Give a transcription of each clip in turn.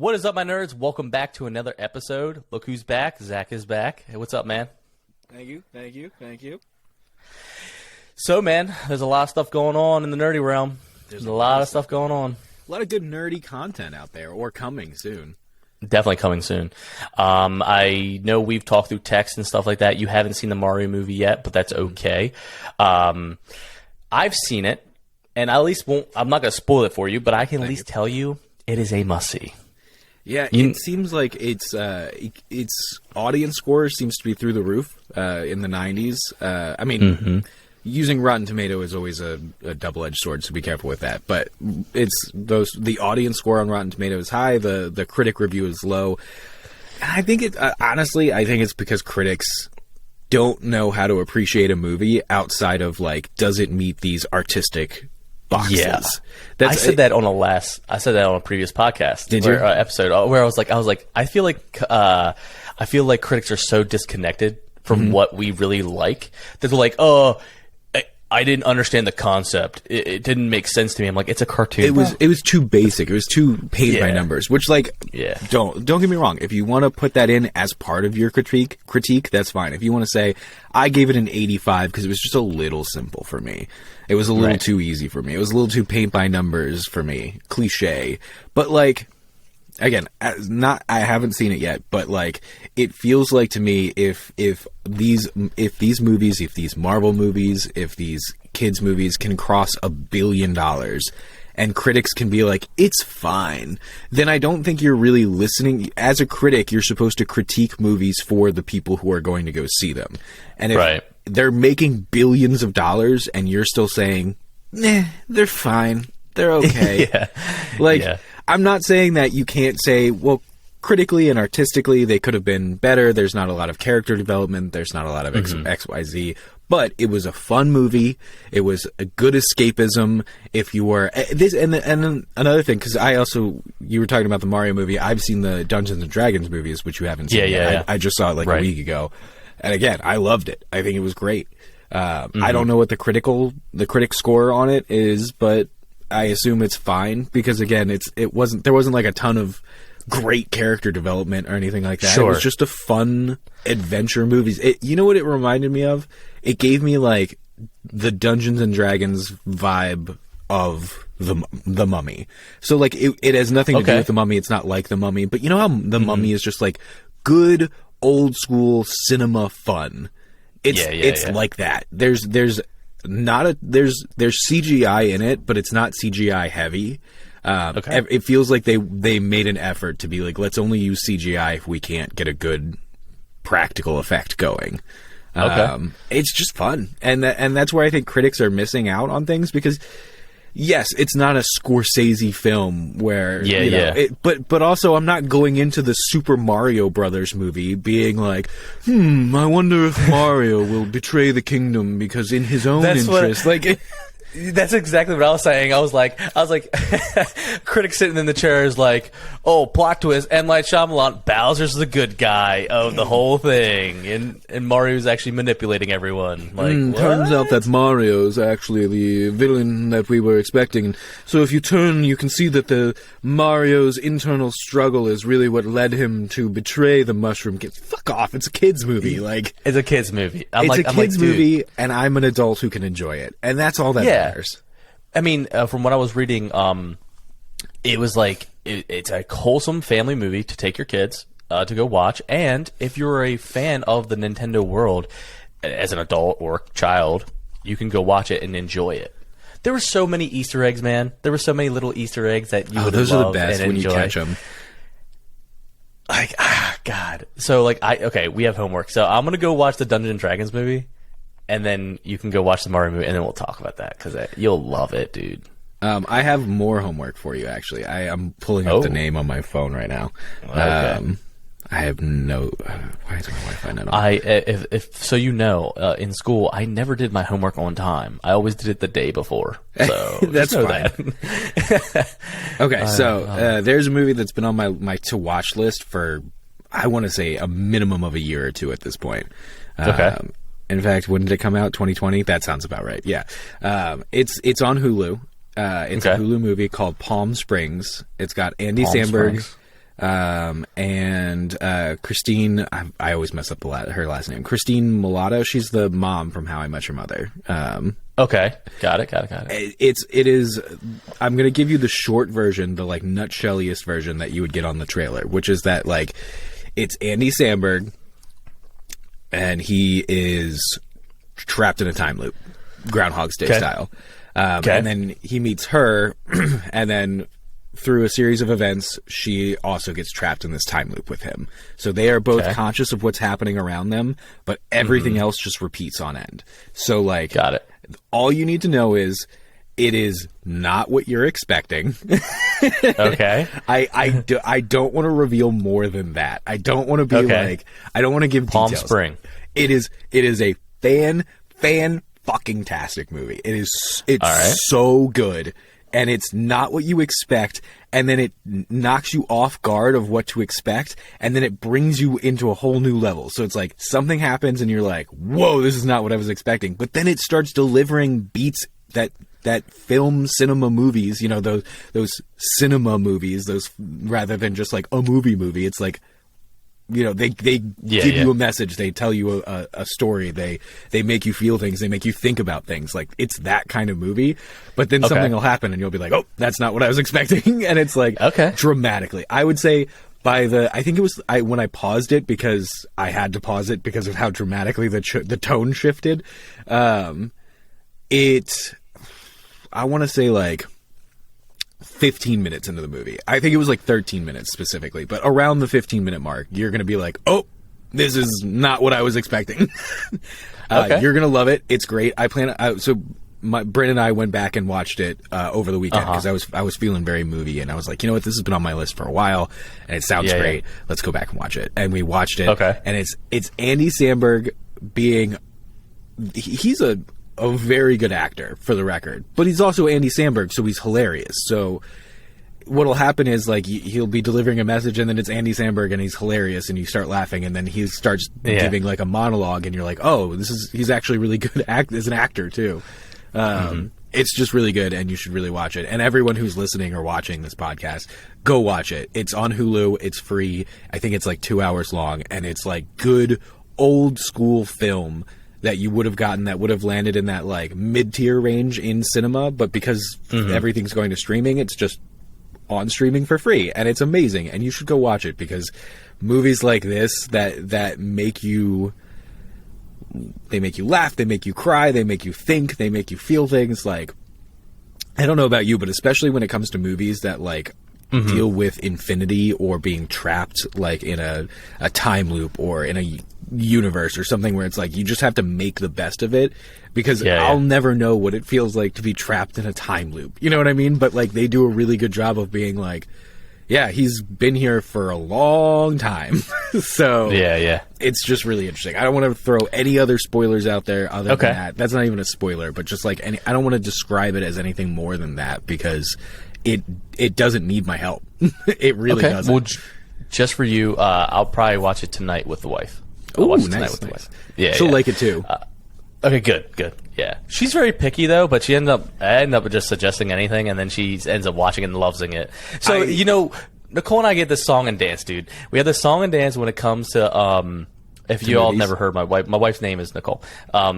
What is up, my nerds? Welcome back to another episode. Look who's back. Zack is back. Hey, what's up, man? Thank you. So, man, there's a lot of stuff going on in the nerdy realm. There's a lot of stuff going on. A lot of good nerdy content out there, or coming soon. Definitely coming soon. I know we've talked through text and stuff like that. You haven't seen the Mario movie yet, but that's okay. I've seen it, and I at least won't. I'm not going to spoil it for you, but I can at least tell you it is a must-see. Yeah, it seems like its audience score seems to be through the roof in the 90s. I mean, using Rotten Tomato is always a double-edged sword, so be careful with that. But the audience score on Rotten Tomato is high, the critic review is low. And I think honestly, I think it's because critics don't know how to appreciate a movie outside of, like, does it meet these artistic boxes? Yeah. I said that on a previous podcast. Did you? Episode where I was like, I feel like critics are so disconnected from what we really like that they're like, oh, I didn't understand the concept. It didn't make sense to me. I'm like, it's a cartoon. It was too basic. It was too paid by numbers. Which, like, don't get me wrong. If you want to put that in as part of your critique, that's fine. If you want to say, I gave it an 85 because it was just a little simple for me. It was a little too easy for me. It was a little too paint by numbers for me. Cliche. But, like, again, I haven't seen it yet, but, like, it feels like to me if these movies, if these Marvel movies, if these kids movies can cross $1 billion and critics can be like, it's fine, then I don't think you're really listening. As a critic, you're supposed to critique movies for the people who are going to go see them. And if they're making billions of dollars and you're still saying, nah, they're fine, they're okay. I'm not saying that you can't say, well, critically and artistically, they could have been better. There's not a lot of character development. There's not a lot of XYZ. But it was a fun movie. It was a good escapism. If you were this, and another thing, because you were talking about the Mario movie. I've seen the Dungeons and Dragons movies, which you haven't seen. Yeah. I just saw it a week ago, and again, I loved it. I think it was great. I don't know what the critic score on it is, but I assume it's fine because, again, there wasn't like a ton of great character development or anything like that. Sure. It was just a fun adventure movie. You know what it reminded me of? It gave me, like, the Dungeons and Dragons vibe of the Mummy. So, like, it has nothing to do with the Mummy. It's not like the Mummy, but you know how the Mummy is just like good old school cinema fun. It's like that. There's CGI in it, but it's not CGI heavy. It feels like they made an effort to be like, let's only use CGI if we can't get a good practical effect going. It's just fun, and that's where I think critics are missing out on things because, yes, it's not a Scorsese film where but also I'm not going into the Super Mario Brothers movie being like, I wonder if Mario will betray the kingdom because in his own interest. That's exactly what I was saying. I was like, critics sitting in the chair is like, oh, plot twist, M. Night Shyamalan, Bowser's the good guy of the whole thing, and Mario's actually manipulating everyone. Like, turns out that Mario's actually the villain that we were expecting. So if you turn, you can see that the Mario's internal struggle is really what led him to betray the Mushroom Kid. Fuck off! It's a kids movie. Like, it's a kids movie. It's a kids movie, and I'm an adult who can enjoy it, and that's all that matters. I mean, from what I was reading, it was like it's a wholesome family movie to take your kids to go watch, and if you're a fan of the Nintendo world as an adult or child, you can go watch it and enjoy it. There were so many Easter eggs, man. There were so many little Easter eggs that you would love and enjoy. Those are the best when you catch them. Like, God. So, like, we have homework. So I'm gonna go watch the Dungeons and Dragons movie. And then you can go watch the Mario movie, and then we'll talk about that, because you'll love it, dude. I have more homework for you, actually. I'm pulling up the name on my phone right now. Okay. I have no... why is my Wi-Fi not on? If so you know, in school, I never did my homework on time. I always did it the day before. So that's fine. Okay, there's a movie that's been on my to-watch list for, I want to say, a minimum of a year or two at this point. Okay. In fact, when did it come out? 2020? That sounds about right. Yeah. It's on Hulu. It's a Hulu movie called Palm Springs. It's got Andy Samberg, And Christine, I always mess up her last name. Christine Mulatto. She's the mom from How I Met Your Mother. Okay, got it. It is. I'm gonna give you the short version, the like nutshelliest version that you would get on the trailer, which is that like it's Andy Samberg, and he is trapped in a time loop, Groundhog's Day style. And then he meets her, and then through a series of events, she also gets trapped in this time loop with him. So they are both conscious of what's happening around them, but everything else just repeats on end. So like, got it. All you need to know is it is not what you're expecting. Okay. I don't want to reveal more than that. I don't want to be like, I don't want to give Palm details. Spring. It is a fan fucking tastic movie. It's so good, and it's not what you expect, and then it knocks you off guard of what to expect, and then it brings you into a whole new level. So it's like something happens and you're like, whoa, this is not what I was expecting. But then it starts delivering beats that film cinema movies, you know, those cinema movies, those rather than just like a movie. It's like, you know, they give you a message, they tell you a story, they make you feel things, they make you think about things. Like, it's that kind of movie. But then something will happen and you'll be like, oh, that's not what I was expecting. And it's like, dramatically. I would say I think it was when I paused it, because I had to pause it because of how dramatically the tone shifted. I want to say like 15 minutes into the movie. I think it was like 13 minutes specifically, but around the 15-minute mark, you're going to be like, oh, this is not what I was expecting. You're going to love it. It's great. Bryn and I went back and watched it over the weekend because I was feeling very movie, and I was like, you know what, this has been on my list for a while and it sounds great. Let's go back and watch it. And we watched it. And it's Andy Samberg being, he's a very good actor, for the record, but he's also Andy Samberg, so he's hilarious. So what'll happen is like he'll be delivering a message, and then it's Andy Samberg and he's hilarious, and you start laughing, and then he starts giving like a monologue, and you're like, oh, he's actually really good as an actor too. It's just really good, and you should really watch it. And everyone who's listening or watching this podcast, go watch it. It's on Hulu. It's free. I think it's like 2 hours long, and it's like good old school film that you would have gotten, that would have landed in that like mid-tier range in cinema, but because everything's going to streaming, it's just on streaming for free, and it's amazing, and you should go watch it, because movies like this that make you laugh, they make you cry, they make you think, they make you feel things. Like, I don't know about you, but especially when it comes to movies that like deal with infinity or being trapped like in a time loop or in a universe or something where it's like you just have to make the best of it, because I'll never know what it feels like to be trapped in a time loop. You know what I mean? But like they do a really good job of being like, yeah, he's been here for a long time. So it's just really interesting. I don't want to throw any other spoilers out there other than that. That's not even a spoiler, but just like I don't want to describe it as anything more than that, because it doesn't need my help. It really doesn't. Well, just for you, I'll probably watch it tonight with the wife. I'll watch it tonight with the wife. Yeah, she'll like it too. Okay, good. Yeah, she's very picky though, but I end up just suggesting anything, and then she ends up watching it and loving it. So you know, Nicole and I get this song and dance, dude. We have this song and dance when it comes to if you all never heard my wife's name is Nicole.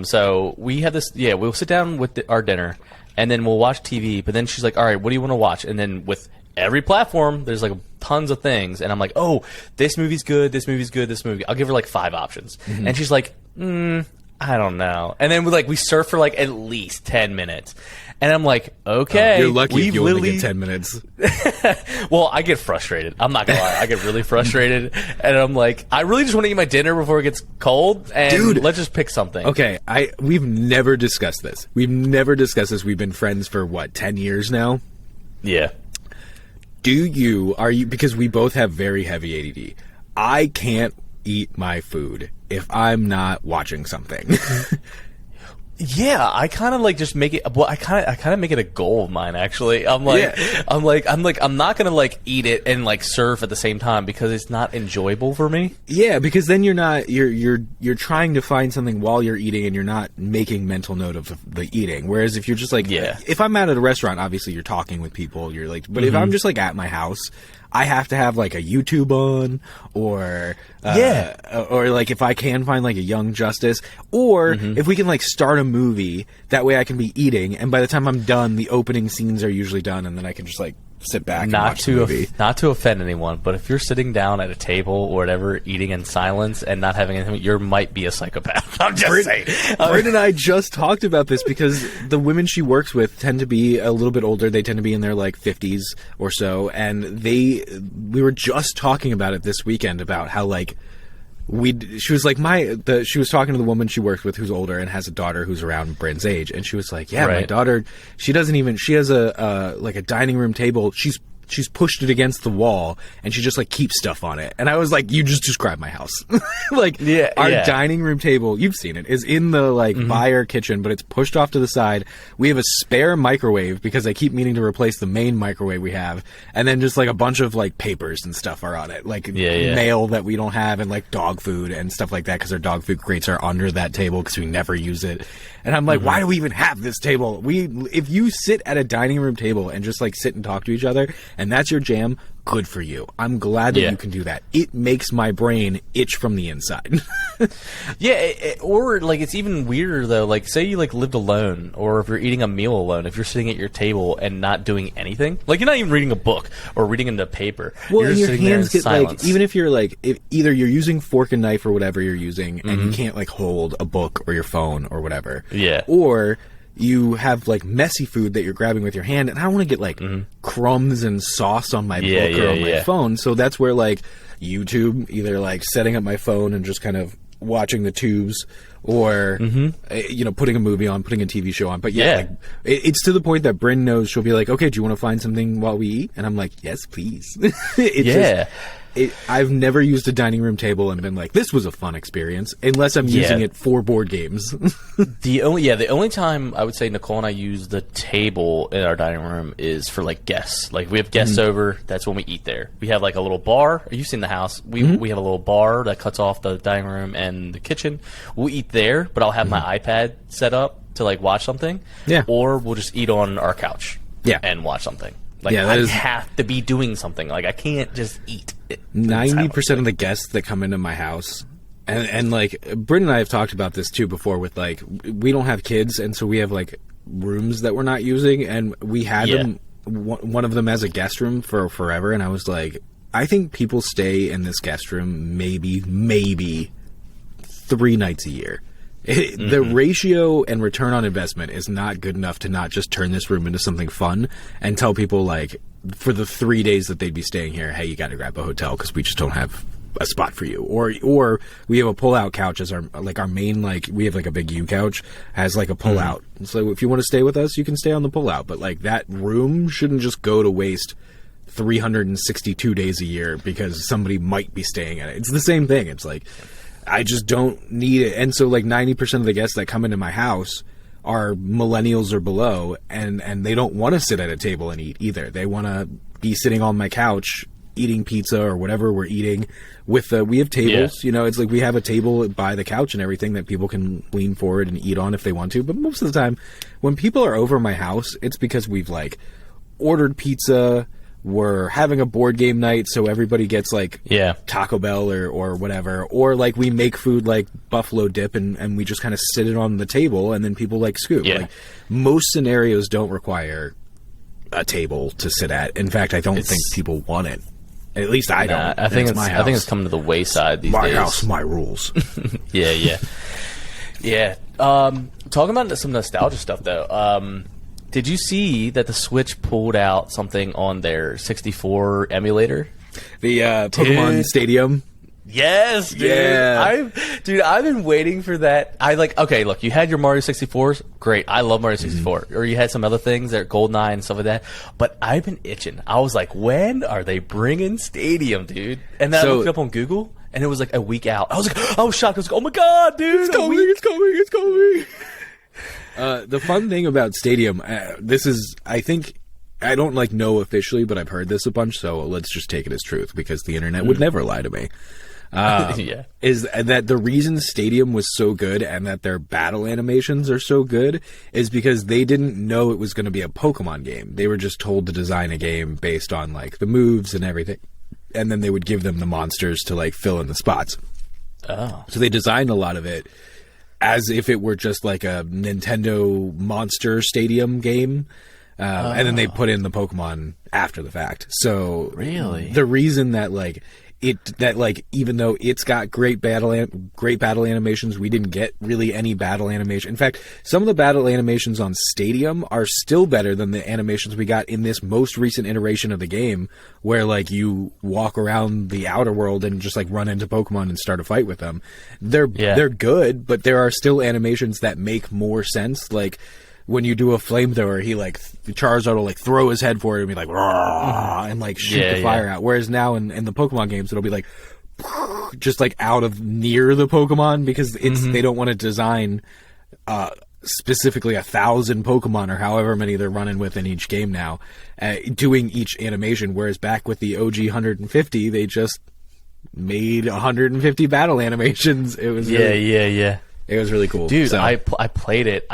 So we have this. Yeah, we'll sit down with our dinner, and then we'll watch TV. But then she's like, "All right, what do you want to watch?" And then with every platform, there's like tons of things, and I'm like, oh, this movie's good, this movie's good, this movie. I'll give her like 5 options, and she's like, I don't know. And then we surf for like at least 10 minutes, and I'm like, okay, you're lucky if you only get 10 minutes. Well, I get frustrated. I'm not gonna lie, I get really frustrated, and I'm like, I really just want to eat my dinner before it gets cold, and dude, let's just pick something. Okay, we've never discussed this. We've been friends for what, 10 years now? Yeah. Are you, because we both have very heavy ADD, I can't eat my food if I'm not watching something. Yeah, I kind of like just make it. Well, I kind of make it a goal of mine. Actually, I'm not gonna like eat it and like surf at the same time, because it's not enjoyable for me. Yeah, because then you're trying to find something while you're eating, and you're not making mental note of the eating. Whereas if you're just like, if I'm out at a restaurant, obviously you're talking with people. You're like, but if I'm just like at my house, I have to have like a YouTube on, or or like if I can find like a Young Justice, or if we can like start a movie, that way I can be eating, and by the time I'm done, the opening scenes are usually done, and then I can just like sit back and watch the movie. Not to offend anyone, but if you're sitting down at a table or whatever, eating in silence and not having anything, you might be a psychopath. I'm just saying. Britt and I just talked about this because the women she works with tend to be a little bit older. They tend to be in their like 50s or so, and we were just talking about it this weekend about how like she was like she was talking to the woman she works with who's older and has a daughter who's around Bryn's age, and she was like, my daughter, she has a like a dining room table, she's pushed it against the wall and she just like keeps stuff on it. And I was like, you just described my house. Like our dining room table, you've seen it, is in the like buyer kitchen, but it's pushed off to the side. We have a spare microwave because I keep meaning to replace the main microwave we have, and then just like a bunch of like papers and stuff are on it, like mail that we don't have, and like dog food and stuff like that, because our dog food crates are under that table because we never use it. And I'm like, why do we even have this table? If you sit at a dining room table and just like sit and talk to each other, and that's your jam, good for you. I'm glad that you can do that. It makes my brain itch from the inside. Or like it's even weirder though. Like say you like lived alone, or if you're eating a meal alone, if you're sitting at your table and not doing anything, like you're not even reading a book or reading in the paper. Well, you're and just your sitting there in hands get silence. like, even if you're like, either you're using fork and knife or whatever you're using, and you can't like hold a book or your phone or whatever. Yeah. Or you have like messy food that you're grabbing with your hand, and I don't want to get like crumbs and sauce on my book or on my phone. So that's where like YouTube, either like setting up my phone and just kind of watching the tubes, or putting a movie on, putting a TV show on. But like, it's to the point that Bryn knows. She'll be like, okay, do you want to find something while we eat? And I'm like, yes, please. I've never used a dining room table and been like, this was a fun experience, unless I'm using it for board games. The only time I would say Nicole and I use the table in our dining room is for like guests. Like we have guests over, that's when we eat there. We have like a little bar. You've seen the house. We have a little bar that cuts off the dining room and the kitchen. We'll eat there, but I'll have my iPad set up to like watch something. Yeah. Or we'll just eat on our couch. And watch something. Like I have to be doing something. Like I can't just eat. 90% of the guests that come into my house, and like Bryn and I have talked about this too before, with like, we don't have kids, and so we have like rooms that we're not using, and we had them, one of them as a guest room for forever, and I was like, I think people stay in this guest room maybe 3 nights a year. The ratio and return on investment is not good enough to not just turn this room into something fun and tell people, like, for the 3 days that they'd be staying here, hey, you got to grab a hotel because we just don't have a spot for you. Or we have a pull-out couch as our main, like, we have like a big U couch, has like a pull-out. So if you want to stay with us, you can stay on the pull-out. But like, that room shouldn't just go to waste 362 days a year because somebody might be staying in it. It's the same thing. It's like, I just don't need it. And so like 90% of the guests that come into my house are millennials or below, and they don't want to sit at a table and eat either. They want to be sitting on my couch eating pizza or whatever we're eating with we have tables, it's like we have a table by the couch and everything that people can lean forward and eat on if they want to. But most of the time when people are over my house, it's because we've like ordered pizza, we're having a board game night, so everybody gets like Taco Bell or whatever, or like we make food like buffalo dip and we just kind of sit it on the table and then people like scoop. Like, most scenarios don't require a table to sit at. In fact, I don't think people want it. At least I don't. I think it's coming to the wayside these days. My house, my rules. Yeah. Talking about some nostalgia stuff though. Did you see that the Switch pulled out something on their 64 emulator? The Pokemon Stadium? Yes, dude. Yeah. I've been waiting for that. Okay, look, you had your Mario 64s. Great. I love Mario 64. Or you had some other things that GoldenEye and stuff like that. But I've been itching. I was like, when are they bringing Stadium, dude? And then I looked it up on Google, and it was like a week out. I was shocked. I was like, oh my God, dude. It's coming. The fun thing about Stadium, this is, I think, I don't know officially, but I've heard this a bunch, so let's just take it as truth because the internet would never lie to me. is that the reason Stadium was so good and that their battle animations are so good is because they didn't know it was going to be a Pokemon game. They were just told to design a game based on like the moves and everything, and then they would give them the monsters to like fill in the spots. Oh, so they designed a lot of it as if it were just like a Nintendo Monster Stadium game. And then they put in the Pokemon after the fact. So really, the reason that even though it's got great battle animations, we didn't get really any battle animation. In fact, some of the battle animations on Stadium are still better than the animations we got in this most recent iteration of the game, where like you walk around the outer world and just like run into Pokemon and start a fight with them. They're good, but there are still animations that make more sense. Like when you do a flamethrower, he like Charizard will like throw his head forward and be like "Rah!" and like shoot the fire out. Whereas now in the Pokemon games, it'll be like just like out of near the Pokemon, because it's they don't want to design specifically 1,000 Pokemon or however many they're running with in each game now, doing each animation. Whereas back with the OG 150, they just made 150 battle animations. It was It was really cool, dude. So. I played it.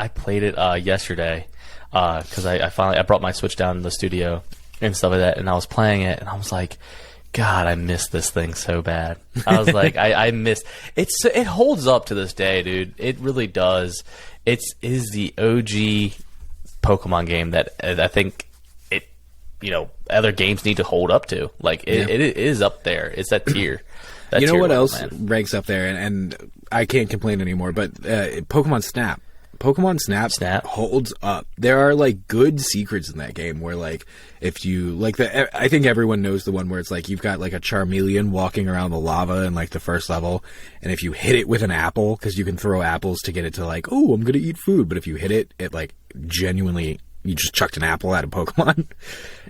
Yesterday because I brought my Switch down in the studio and stuff like that, and I was playing it, and I was like, God, I miss this thing so bad. I was like, I miss it. It holds up to this day, dude. It really does. It is the OG Pokemon game that I think other games need to hold up to. Like it is up there. It's that tier. You know what else ranks up there, and I can't complain anymore, but Pokemon Snap. Pokemon Snap holds up. There are like good secrets in that game where like if you like I think everyone knows the one where it's like you've got like a Charmeleon walking around the lava in like the first level, and if you hit it with an apple, because you can throw apples to get it to like, oh, I'm gonna eat food, but if you hit it, it like genuinely, you just chucked an apple at a Pokemon.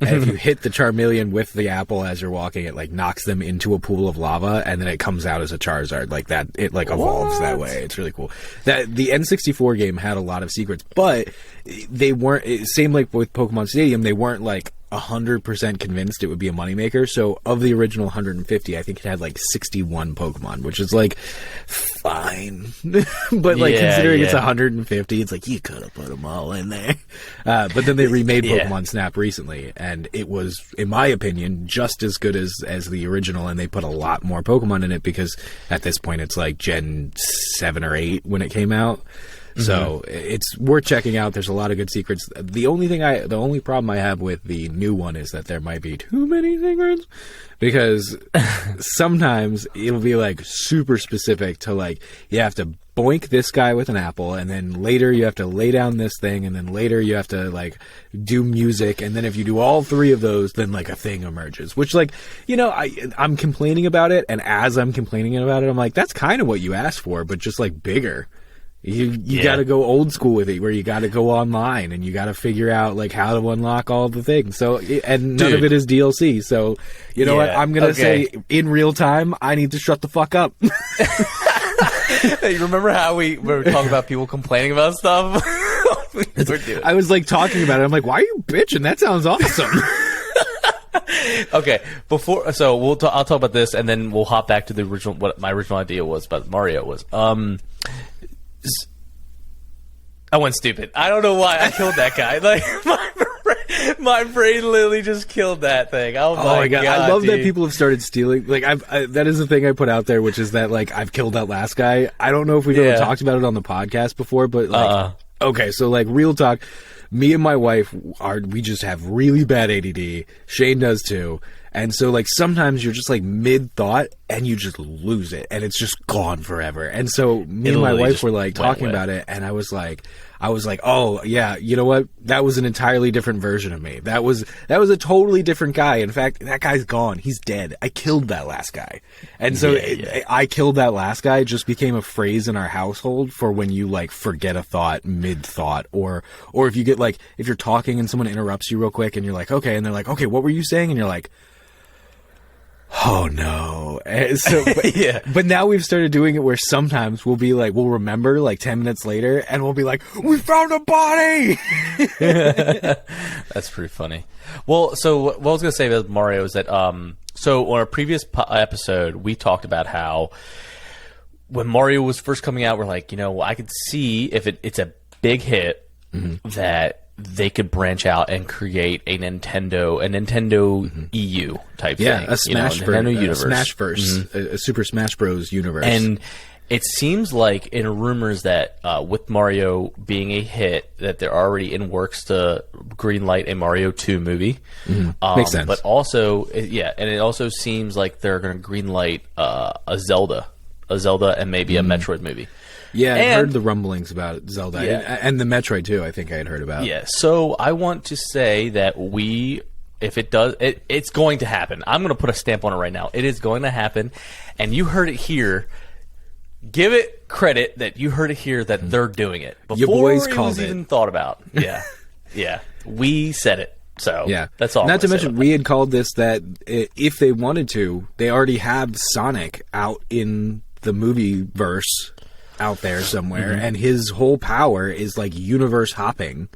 And if you hit the Charmeleon with the apple as you're walking, it like knocks them into a pool of lava, and then it comes out as a Charizard. Like that, it like evolves that way. It's really cool. That the N64 game had a lot of secrets, but they weren't, same like with Pokemon Stadium, they weren't like 100% convinced it would be a moneymaker. So of the original 150, I think it had like 61 Pokemon, which is like fine. But like considering it's 150, it's like you could have put them all in there. But then they remade Pokemon Snap recently, and it was, in my opinion, just as good as the original, and they put a lot more Pokemon in it because at this point it's like Gen 7 or 8 when it came out. So it's worth checking out. There's a lot of good secrets. The only problem I have with the new one is that there might be too many secrets, because sometimes it'll be like super specific to like, you have to boink this guy with an apple, and then later you have to lay down this thing, and then later you have to like do music, and then if you do all three of those, then like a thing emerges, which like, I'm complaining about it, and as I'm complaining about it, I'm like, that's kind of what you asked for, but just like bigger. You got to go old school with it, where you got to go online and you got to figure out like how to unlock all the things. So, and none of it is DLC. So, you know what? I'm going to say in real time, I need to shut the fuck up. Hey, you remember how we were talking about people complaining about stuff? I was like talking about it. I'm like, why are you bitching? That sounds awesome. Okay, I'll talk about this, and then we'll hop back to the original. What my original idea was about Mario was. I went stupid. I don't know why I killed that guy. Like my brain literally just killed that thing. Oh my god! I love dude. that people have started stealing. Like that is the thing I put out there, which is that like I've killed that last guy. I don't know if we've ever talked about it on the podcast before, but like okay, so like real talk. Me and my wife we just have really bad ADD. Shane does too. And so, like, sometimes you're just, like, mid-thought, and you just lose it, and it's just gone forever. And so, me and my wife were, like, talking about it, and I was like, oh, yeah, you know what? That was an entirely different version of me. That was a totally different guy. In fact, that guy's gone. He's dead. I killed that last guy. And so, I killed that last guy just became a phrase in our household for when you, like, forget a thought mid-thought, or if you get, like, if you're talking and someone interrupts you real quick, and you're like, okay, and they're like, okay, what were you saying? And you're like, oh no. So, but now we've started doing it where sometimes we'll be like, we'll remember like 10 minutes later, and we'll be like, we found a body. That's pretty funny. Well, so what I was going to say about Mario is that, So on a previous episode, we talked about how when Mario was first coming out, we're like, I could see if it's a big hit that they could branch out and create a Nintendo EU type thing. Yeah, a Nintendo universe. Smashverse, a Super Smash Bros. Universe. And it seems like in rumors that with Mario being a hit, that they're already in works to greenlight a Mario 2 movie. Makes sense. But also, and it also seems like they're going to greenlight a Zelda and maybe a Metroid movie. Yeah, I heard the rumblings about Zelda and the Metroid too. I think I had heard about. Yeah, so I want to say that if it does, it's going to happen. I'm going to put a stamp on it right now. It is going to happen, and you heard it here. Give it credit that you heard it here that they're doing it before your boys it called was it. even thought about. Yeah, yeah, we said it. So yeah, that's all. Not to mention, we had called this that if they wanted to, they already have Sonic out in the movie verse out there somewhere, and his whole power is like universe hopping.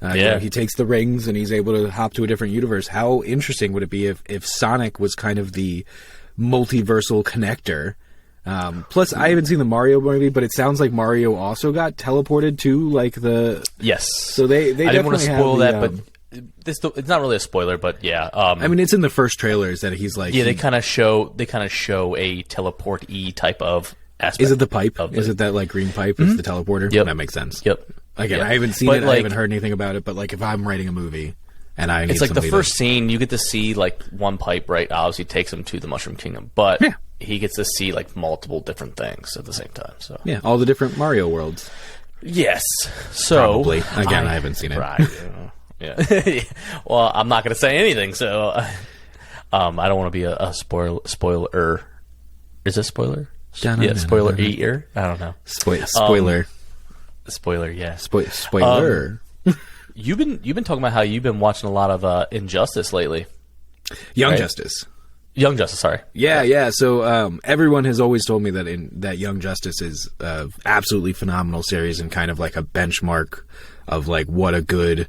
He takes the rings and he's able to hop to a different universe. How interesting would it be if Sonic was kind of the multiversal connector? Plus, I haven't seen the Mario movie, but it sounds like Mario also got teleported to like the So they I didn't want to spoil that, but it's not really a spoiler. But yeah, I mean, it's in the first trailers that he's like they kind of show a teleport-y type of aspect. Is it the pipe? Is it that like green pipe? Is the teleporter? Yep. That makes sense. Yep. Again, I haven't seen it. I haven't heard anything about it. But like, if I'm writing a movie and I need it's like the first scene, you get to see like one pipe, right? Obviously, takes him to the Mushroom Kingdom, but he gets to see like multiple different things at the same time. So yeah, all the different Mario worlds. Yes. So probably again, I haven't seen it. Right. Yeah. Well, I'm not going to say anything, so I don't want to be a spoiler. Is it spoiler? Yeah, spoiler eater. I don't know. Spoiler. Spoiler. Yeah. Spoiler. You've been talking about how you've been watching a lot of Injustice lately. Young Justice. Sorry. Yeah. So everyone has always told me that Young Justice is absolutely phenomenal series and kind of like a benchmark of like what a good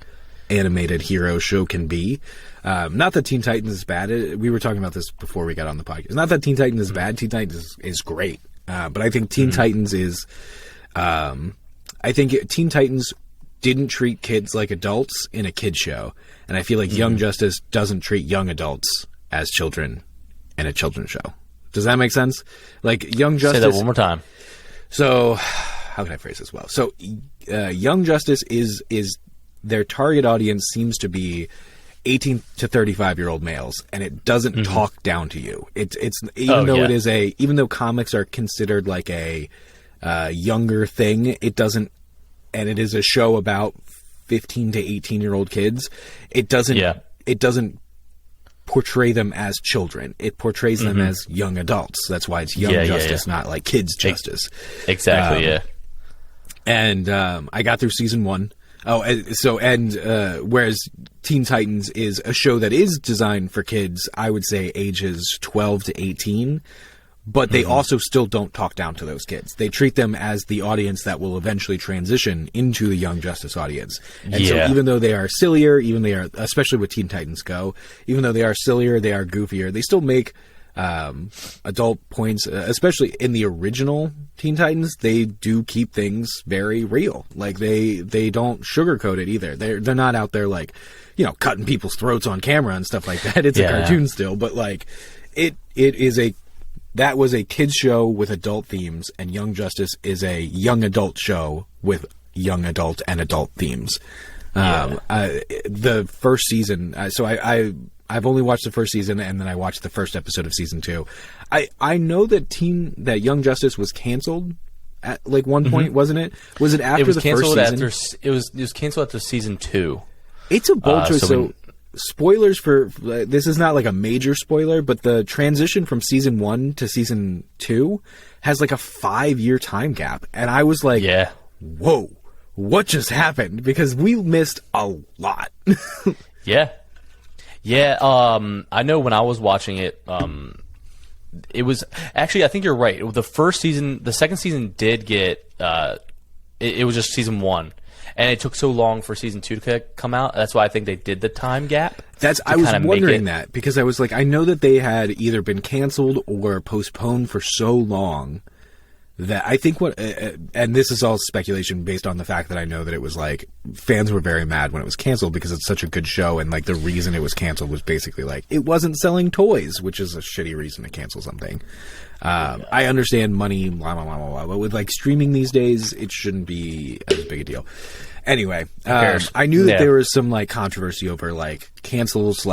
animated hero show can be. Not that Teen Titans is bad. We were talking about this before we got on the podcast. Not that Teen Titans is bad. Teen Titans is great. But I think Teen Titans is... I think Teen Titans didn't treat kids like adults in a kid show. And I feel like Young Justice doesn't treat young adults as children in a children's show. Does that make sense? Like Young Justice... Say that one more time. So, how can I phrase this well? So, Young Justice is their target audience seems to be 18 to 35-year-old males, and it doesn't talk down to you. It's even though comics are considered like a younger thing, it doesn't, and it is a show about 15 to 18-year-old kids. It doesn't portray them as children. It portrays them as young adults. That's why it's Young Justice, not like Kids Justice. Exactly. Yeah. And I got through season 1. Whereas Teen Titans is a show that is designed for kids, I would say ages 12 to 18, but they also still don't talk down to those kids. They treat them as the audience that will eventually transition into the Young Justice audience. And so even though they are sillier, especially with Teen Titans Go, even though they are sillier, they are goofier, they still make adult points, especially in the original Teen Titans. They do keep things very real. Like they don't sugarcoat it either. They're not out there like, cutting people's throats on camera and stuff like that. It's a cartoon still, but like that was a kids show with adult themes, and Young Justice is a young adult show with young adult and adult themes. The first season, so I've only watched the first season, and then I watched the first episode of season 2. I know that Young Justice was canceled at like one point, wasn't it? Was it after the first season? It was canceled after season 2. It's a bold choice. So spoilers for this is not like a major spoiler, but the transition from season 1 to season 2 has like a 5-year time gap, and I was like, whoa, what just happened? Because we missed a lot. I know when I was watching it, it was actually, I think you're right. The second season did get It was just season 1. And it took so long for season 2 to come out. That's why I think they did the time gap. I was wondering that, because I was like, I know that they had either been canceled or postponed for so long that I think and this is all speculation based on the fact that I know that it was like, fans were very mad when it was canceled because it's such a good show, and like the reason it was canceled was basically like, it wasn't selling toys, which is a shitty reason to cancel something. I understand money, blah, blah, blah, blah, blah, but with like streaming these days, it shouldn't be as big a deal. Anyway, I knew that there was some like controversy over like cancel /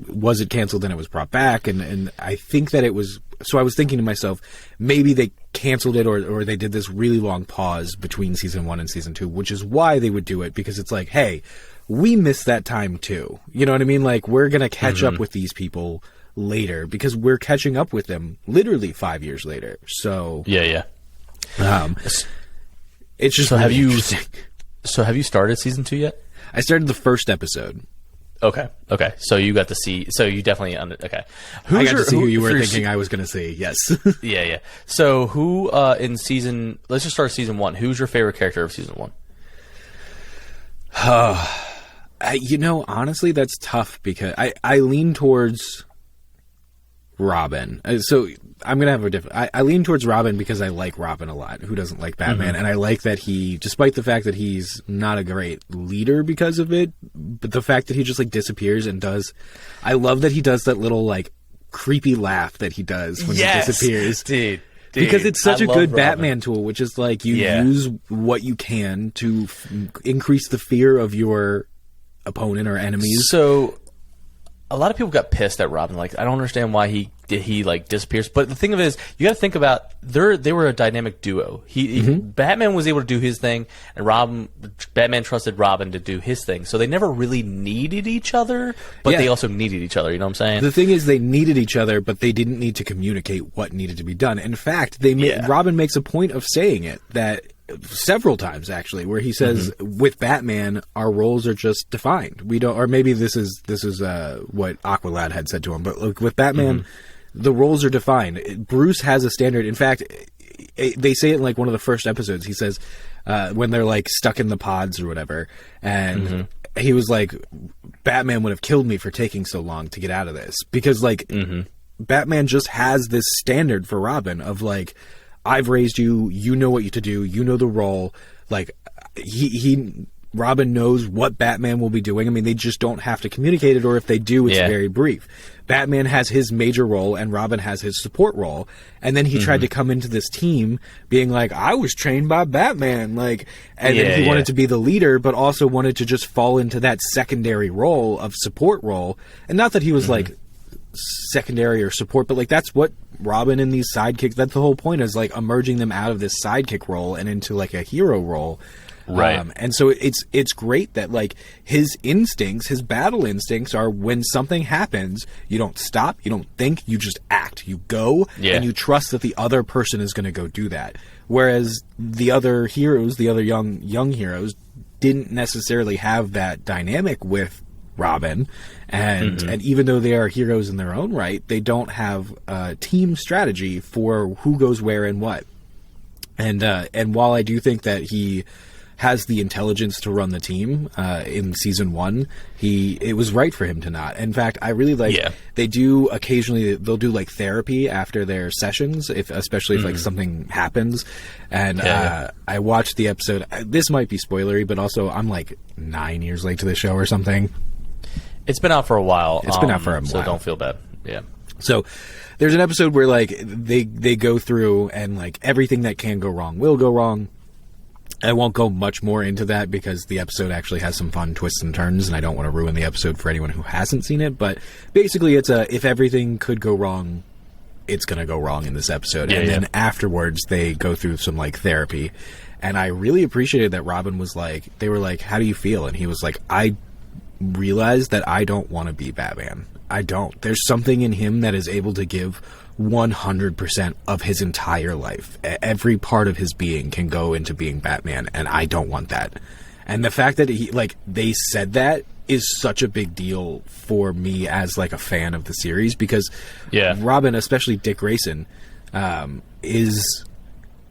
was it canceled and it was brought back, and I think that it was. So I was thinking to myself, maybe they canceled it or they did this really long pause between season 1 and season 2, which is why they would do it, because it's like, hey, we missed that time too. You know what I mean? Like, we're gonna catch up with these people later because we're catching up with them literally 5 years later. So it's just so really interesting. So have you started season 2 yet? I started the first episode. Okay. So you got to see. So you definitely okay. I got to see who you were thinking I was going to see. Yes. Yeah. So who in season? Let's just start season 1. Who's your favorite character of season 1? Honestly, that's tough because I lean towards Robin. So I'm going to have a different... I lean towards Robin because I like Robin a lot. Who doesn't like Batman? And I like that he, despite the fact that he's not a great leader because of it, but the fact that he just like disappears and does... I love that he does that little like creepy laugh that he does when he disappears. Dude. Because it's such a good Batman tool, which is like you use what you can to increase the fear of your opponent or enemies. So a lot of people got pissed at Robin. Like, I don't understand why he like disappears. But the thing of it is, you got to think about they were a dynamic duo. Batman was able to do his thing, and Batman trusted Robin to do his thing. So they never really needed each other, but they also needed each other. You know what I'm saying? The thing is, they needed each other, but they didn't need to communicate what needed to be done. In fact, Robin makes a point of saying it that several times actually, where he says, with Batman, our roles are just defined. We don't, or maybe this is what Aqualad had said to him, but look, with Batman, the roles are defined. Bruce has a standard. In fact, they say it in like one of the first episodes. He says, when they're like stuck in the pods or whatever, and he was like, Batman would have killed me for taking so long to get out of this, because like Batman just has this standard for Robin of like, I've raised you, you know what to do, you know the role. Like, Robin knows what Batman will be doing. I mean, they just don't have to communicate it, or if they do, it's very brief. Batman has his major role, and Robin has his support role. And then he tried to come into this team being like, I was trained by Batman. Like, and then he wanted to be the leader, but also wanted to just fall into that secondary role of support role. And not that he was like secondary or support, but like that's what Robin and these sidekicks, that's the whole point, is like emerging them out of this sidekick role and into like a hero role. Right. And so it's great that like his instincts, his battle instincts are, when something happens, you don't stop, you don't think, you just act. You go and you trust that the other person is going to go do that. Whereas the other heroes, the other young heroes, didn't necessarily have that dynamic with Robin, and even though they are heroes in their own right, they don't have a team strategy for who goes where and what. And while I do think that he has the intelligence to run the team in season 1, it was right for him to not. In fact, I really like they do occasionally, they'll do like therapy after their sessions, especially if like something happens. And I watched the episode. This might be spoilery, but also I'm like 9 years late to the show or something. It's been out for a while. It's been out for a while. So don't feel bad. Yeah. So there's an episode where like they go through and like everything that can go wrong will go wrong. I won't go much more into that because the episode actually has some fun twists and turns, and I don't want to ruin the episode for anyone who hasn't seen it. But basically, it's if everything could go wrong, it's going to go wrong in this episode. Then afterwards, they go through some like therapy. And I really appreciated that Robin was like, they were like, how do you feel? And he was like, I realized that I don't want to be Batman. I don't. There's something in him that is able to give 100% of his entire life. Every part of his being can go into being Batman, and I don't want that. And the fact that they said that is such a big deal for me as like a fan of the series, because Robin, especially Dick Grayson, is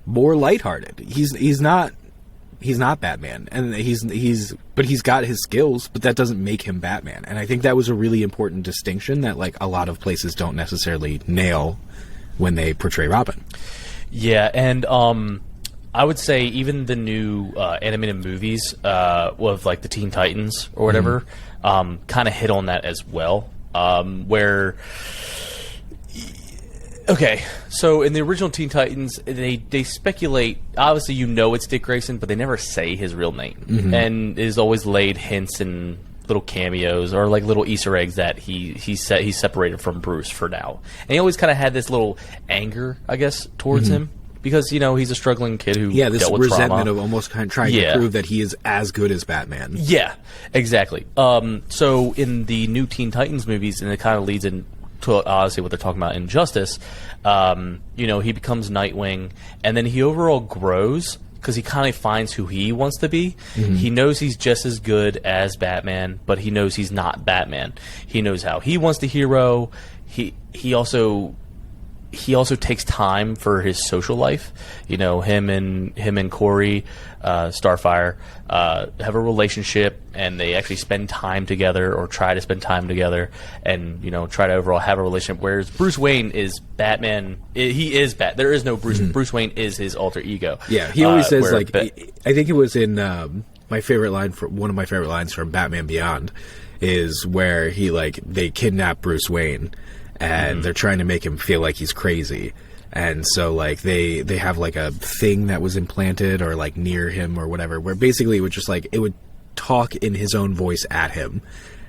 more lighthearted. He's not he's not Batman, and but he's got his skills, but that doesn't make him Batman. And I think that was a really important distinction that like a lot of places don't necessarily nail when they portray Robin. Yeah, and I would say even the new animated movies with like the Teen Titans or whatever kind of hit on that as well, where. Okay, so in the original Teen Titans, they speculate. Obviously, it's Dick Grayson, but they never say his real name, and it is always laid hints and little cameos or like little Easter eggs that he's separated from Bruce for now, and he always kind of had this little anger, I guess, towards him because he's a struggling kid who this dealt with resentment trauma. of almost kind of trying to prove that he is as good as Batman. Yeah, exactly. So in the new Teen Titans movies, and it kind of leads in. To honestly what they're talking about in Justice, he becomes Nightwing, and then he overall grows because he kind of finds who he wants to be. He knows he's just as good as Batman, but he knows he's not Batman. He knows how he wants the hero. He also takes time for his social life. Him and Corey, Starfire, have a relationship, and they actually spend time together or try to spend time together, and try to overall have a relationship. Whereas Bruce Wayne is Batman. He is There is no Bruce. Bruce Wayne is his alter ego. Yeah, he always says I think it was in my favorite line one of my favorite lines from Batman Beyond is where they kidnap Bruce Wayne. And they're trying to make him feel like he's crazy. And so, they have, a thing that was implanted or, near him or whatever, where basically it would just, it would talk in his own voice at him.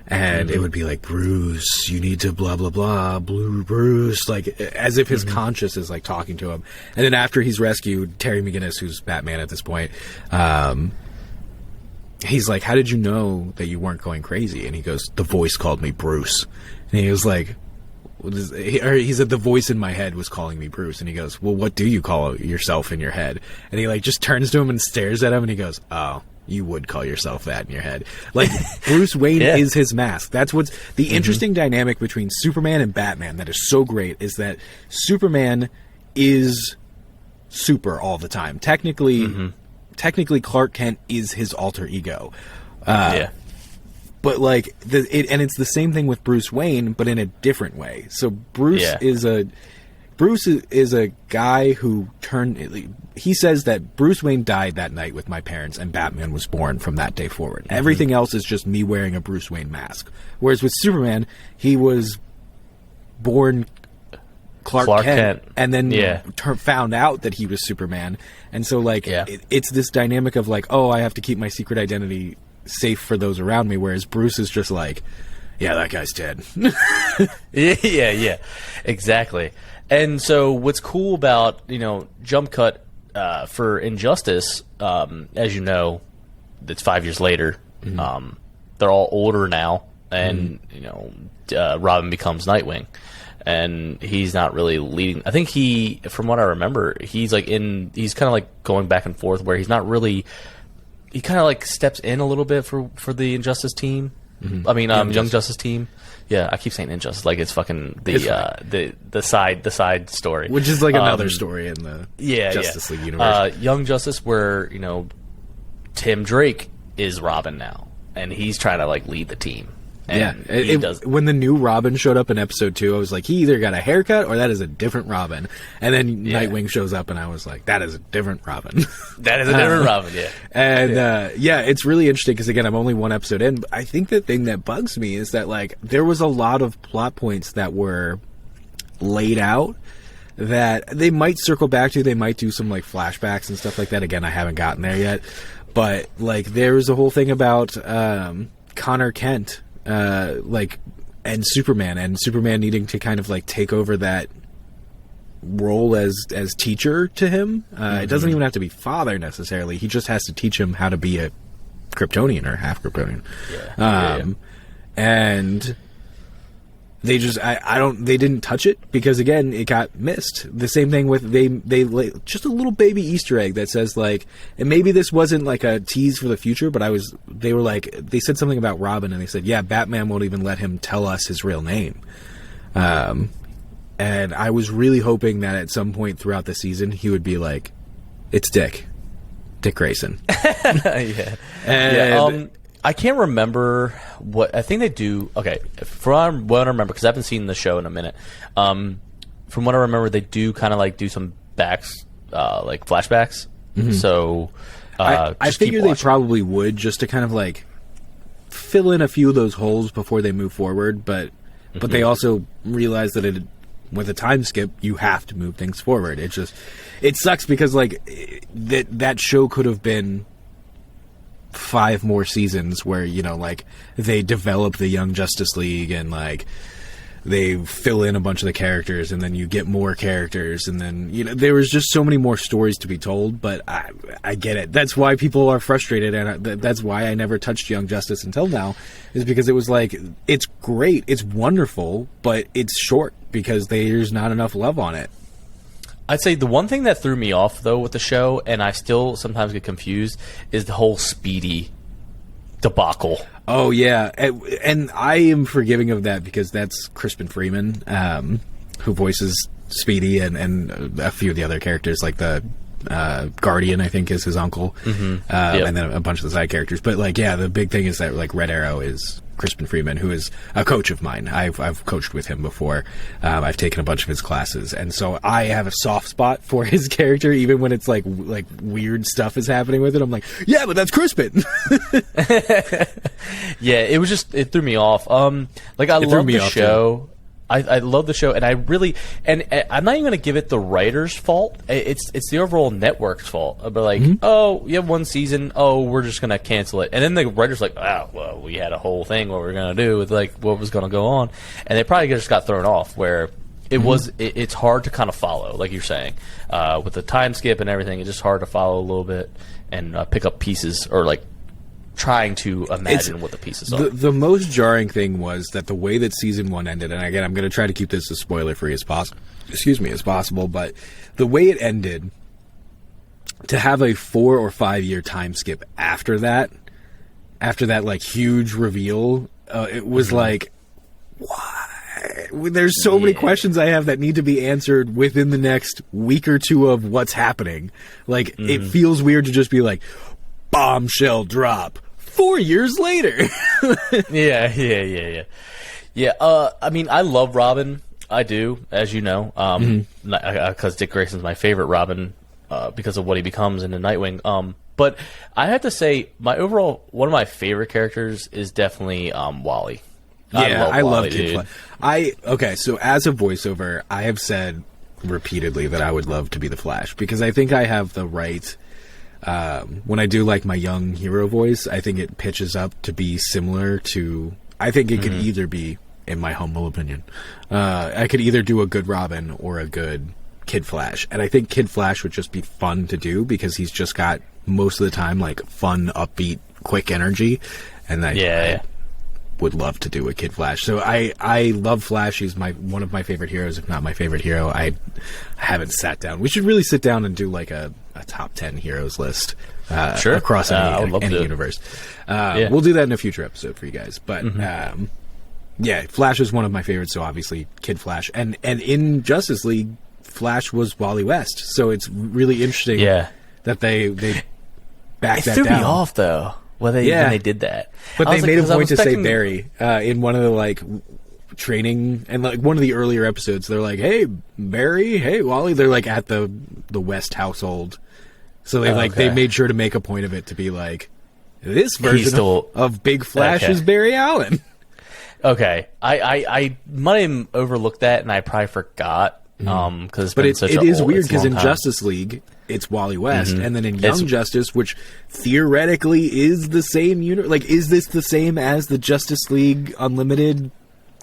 And it would be like, Bruce, you need to blah, blah, blah, Bruce, as if his conscious is, talking to him. And then after he's rescued, Terry McGinnis, who's Batman at this point, he's like, how did you know that you weren't going crazy? And he goes, the voice called me Bruce. And he was like... he said the voice in my head was calling me Bruce, and he goes, well, what do you call yourself in your head? And he just turns to him and stares at him, and he goes, oh, you would call yourself that in your head. Bruce Wayne is his mask. That's what's the interesting dynamic between Superman and Batman that is so great, is that Superman is super all the time. Technically Clark Kent is his alter ego. But it's the same thing with Bruce Wayne, but in a different way. So Bruce is a guy who he says that Bruce Wayne died that night with my parents, and Batman was born from that day forward. Everything else is just me wearing a Bruce Wayne mask. Whereas with Superman, he was born Clark Kent, and then found out that he was Superman. And so it's this dynamic of I have to keep my secret identity safe for those around me, whereas Bruce is just that guy's dead. yeah, exactly. And so what's cool about jump cut for Injustice, as you know, it's 5 years later. They're all older now, and Robin becomes Nightwing, and he's not really leading. I think from what I remember, he's he's kind of going back and forth, where he's not really. He kind of steps in a little bit for the Injustice team. I mean, Young Justice team. Yeah, I keep saying Injustice like it's fucking the side story, which is another story in the Justice League universe. Young Justice, where Tim Drake is Robin now, and he's trying to lead the team. And he does. When the new Robin showed up in episode 2, I was like, he either got a haircut or that is a different Robin. And then Nightwing shows up, and I was like, that is a different Robin. That is a different Robin, yeah. And it's really interesting because, again, I'm only one episode in. But I think the thing that bugs me is that there was a lot of plot points that were laid out that they might circle back to. They might do some flashbacks and stuff like that. Again, I haven't gotten there yet. But there was a whole thing about Connor Kent. And Superman needing to kind of take over that role as teacher to him. It doesn't even have to be father necessarily. He just has to teach him how to be a Kryptonian or half Kryptonian. And they just they didn't touch it because, again, it got missed. The same thing with they just a little baby Easter egg that says and maybe this wasn't a tease for the future, but they said something about Robin, and they said, Batman won't even let him tell us his real name. And I was really hoping that at some point throughout the season he would be it's Dick. Dick Grayson. Yeah. And I can't remember what I think they do. Okay, from what I remember, because I haven't seen the show in a minute. From what I remember, they do kind of like do some like flashbacks. Mm-hmm. So I figure they probably would, just to kind of like fill in a few of those holes before they move forward. But they also realize that with a time skip, you have to move things forward. It sucks because like that show could have been 5 more seasons where, you know, like they develop the Young Justice League and like they fill in a bunch of the characters and then you get more characters and then, you know, there was just so many more stories to be told. But I get it. That's why people are frustrated, and that's why I never touched Young Justice until now, is because it was like, it's great, it's wonderful, but it's short because there's not enough love on it. I'd say the one thing that threw me off, though, with the show, and I still sometimes get confused, is the whole Speedy debacle. Oh, yeah. And I am forgiving of that because that's Crispin Freeman, who voices Speedy and a few of the other characters, like the Guardian, I think, is his uncle, and then a bunch of the side characters. But, like, yeah, the big thing is that, like, Red Arrow is Crispin Freeman, who is a coach of mine. I've coached with him before. I've taken a bunch of his classes, and so I have a soft spot for his character, even when it's like weird stuff is happening with it. I'm like, yeah, but that's Crispin. Yeah, it threw me off. Like, I love the show. I love the show, and I really, and I'm not even going to give it the writer's fault. It's the overall network's fault. But like, oh, you have one season. Oh, we're just going to cancel it. And then the writer's like, oh, well, we had a whole thing what we're going to do with like what was going to go on, and they probably just got thrown off. Where it's hard to kind of follow, like you're saying, with the time skip and everything. It's just hard to follow a little bit and pick up pieces, or like trying to imagine what the pieces are. The most jarring thing was that the way that season 1 ended, and again, I'm going to try to keep this as spoiler-free as possible, but the way it ended, to have a 4 or 5 year time skip after that like huge reveal, it was like, why? There's so many questions I have that need to be answered within the next week or two of what's happening. Like, it feels weird to just be like, bombshell drop 4 years later. Yeah. I mean, I love Robin. I do, as you know, because Dick Grayson's my favorite Robin, because of what he becomes in the Nightwing. But I have to say, one of my favorite characters is definitely Wally. Yeah, I love Kid Flash. Okay, so as a voiceover, I have said repeatedly that I would love to be the Flash, because I think I have the right. When I do like my young hero voice, I think it pitches up to be similar to. I think it could either be, in my humble opinion, I could either do a good Robin or a good Kid Flash, and I think Kid Flash would just be fun to do because he's just got most of the time like fun, upbeat, quick energy, and I would love to do a Kid Flash. So I love Flash. He's one of my favorite heroes, if not my favorite hero. I haven't sat down. We should really sit down and do like a top 10 heroes list across any universe. We'll do that in a future episode for you guys. But Flash is one of my favorites. So obviously Kid Flash, and in Justice League, Flash was Wally West. So it's really interesting that they backed that down. It threw me off though. When they did that, but they made a point to say Barry in one of the like training, and like one of the earlier episodes. They're like, "Hey Barry, hey Wally." They're like at the West household, so they made sure to make a point of it to be like, this version of Big Flash is Barry Allen. Okay, I might have overlooked that, and I probably forgot because it is weird because in Justice League, it's Wally West, and then in Young Justice, which theoretically is the same unit. Like, is this the same as the Justice League Unlimited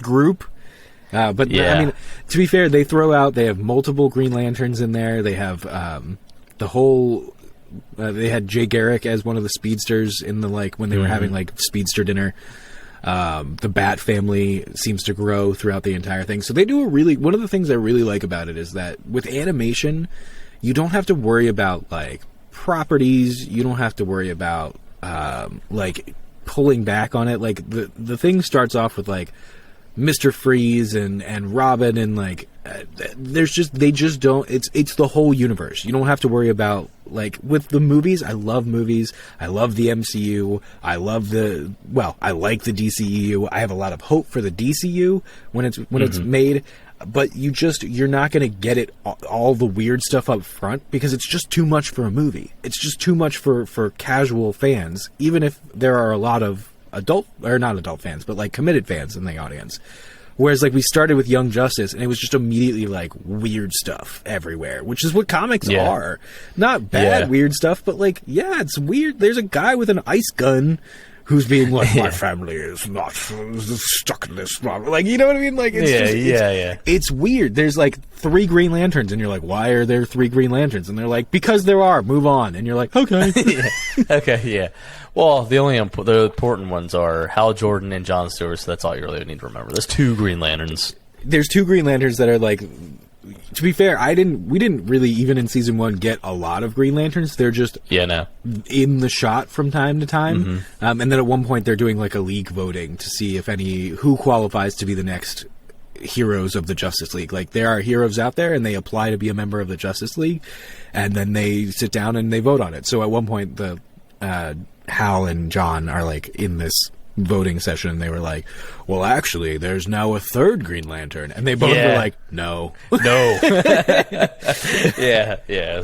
group? I mean, to be fair, they have multiple Green Lanterns in there. They have the whole. They had Jay Garrick as one of the speedsters in the when they were having like speedster dinner. The Bat family seems to grow throughout the entire thing. So they do one of the things I really like about it is that with animation, you don't have to worry about like properties. You don't have to worry about like pulling back on it. Like the thing starts off with like Mr. Freeze and Robin and like they just don't. It's the whole universe. You don't have to worry about like with the movies. I love movies. I love the MCU. I like the DCU. I have a lot of hope for the DCU when it's made. But you're not going to get it all the weird stuff up front because it's just too much for a movie. It's just too much for casual fans, even if there are a lot of not adult fans, but like committed fans in the audience. Whereas like we started with Young Justice and it was just immediately like weird stuff everywhere, which is what comics are. Not bad weird stuff, but like, yeah, it's weird. There's a guy with an ice gun who's being like, my family is not stuck in this. Like, you know what I mean? Like, it's weird. There's like 3 Green Lanterns, and you're like, why are there 3 Green Lanterns? And they're like, because there are. Move on. And you're like, okay. Well, the important ones are Hal Jordan and Jon Stewart, so that's all you really need to remember. There's 2 Green Lanterns. There's 2 Green Lanterns that are like... To be fair, we didn't really, even in season 1, get a lot of Green Lanterns. They're just in the shot from time to time. And then at one point they're doing like a league voting to see who qualifies to be the next heroes of the Justice League. Like there are heroes out there and they apply to be a member of the Justice League and then they sit down and they vote on it. So at one point the Hal and John are like in this voting session. They were like, well, actually there's now a 3rd Green Lantern, and they both were like, no it's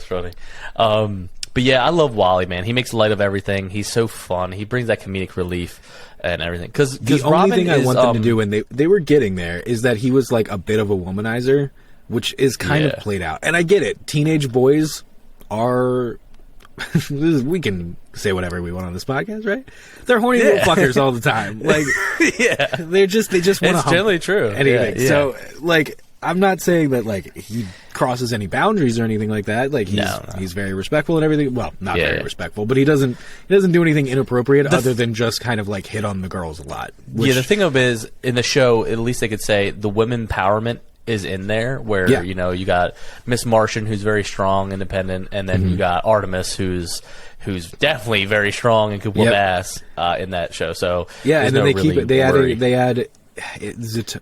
funny. But yeah, I love Wally, man. He makes light of everything. He's so fun. He brings that comedic relief and everything. Because the only thing I want them to do, and they were getting there, is that he was like a bit of a womanizer, which is kind of played out. And I get it. Teenage boys are... we can say whatever we want on this podcast, right? They're horny little fuckers all the time. Like, they just want to. It's generally true. Anything. So, like, I'm not saying that like he crosses any boundaries or anything like that. Like, he's very respectful and everything. Well, not very respectful, but he doesn't do anything inappropriate other than just kind of like hit on the girls a lot. The thing of it is, in the show, at least they could say the women empowerment is in there, where you got Miss Martian, who's very strong, independent, and then you got Artemis, who's definitely very strong and could whoop ass in that show. So and then they add Zatanna.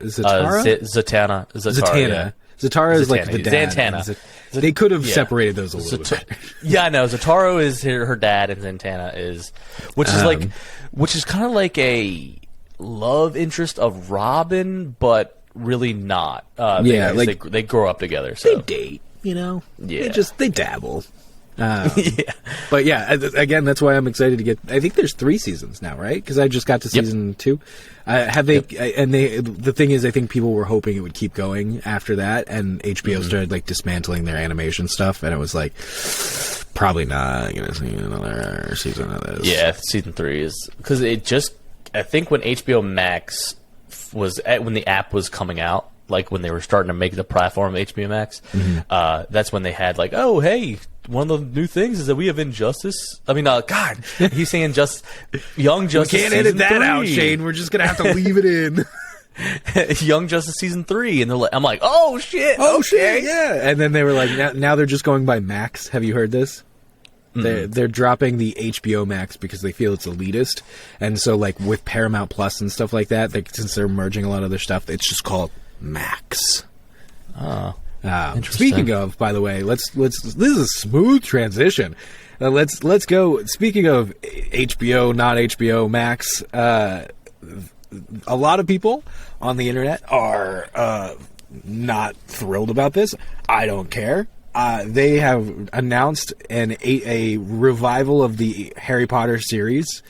Zatara is like the dad. Zatanna. They could have separated those a little bit better. Yeah, no, Zatara is her dad, and Zatanna is, which is kind of like a love interest of Robin, but really not. They grow up together. So. They date, you know? Yeah. They dabble. But yeah, again, that's why I'm excited to get... I think there's 3 seasons now, right? Because I just got to season 2. The thing is, I think people were hoping it would keep going after that, and HBO started like dismantling their animation stuff, and it was like, probably not going to see another season of this. Yeah, season 3 is... Because it just... I think when HBO Max... when the app was coming out, like when they were starting to make the platform HBO Max, that's when they had like, oh, hey, one of the new things is that we have Injustice. I mean, God, he's saying Young Justice. We can't edit that out, Shane. We're just gonna have to leave it in. Young Justice season 3, and I'm like, oh shit, shit, yeah. And then they were like, now they're just going by Max. Have you heard this? They're dropping the HBO Max because they feel it's elitist, and so like with Paramount Plus and stuff like that, since they're merging a lot of their stuff, it's just called Max. Speaking of, by the way, this is a smooth transition. Let's go. Speaking of HBO, not HBO Max, a lot of people on the internet are not thrilled about this. I don't care. They have announced a revival of the Harry Potter series,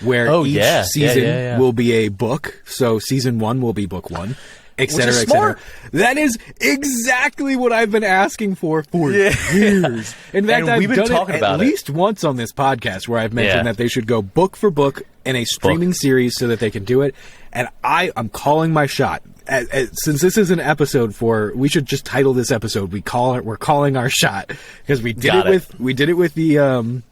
where each season will be a book. So season 1 will be book 1, etc., etc. That is exactly what I've been asking for years. In fact, I've done it at least once on this podcast, where I've mentioned that they should go book for book in a streaming series so that they can do it. And I'm calling my shot. Since this is an episode we should just title this episode. We're calling our shot, because we did it with the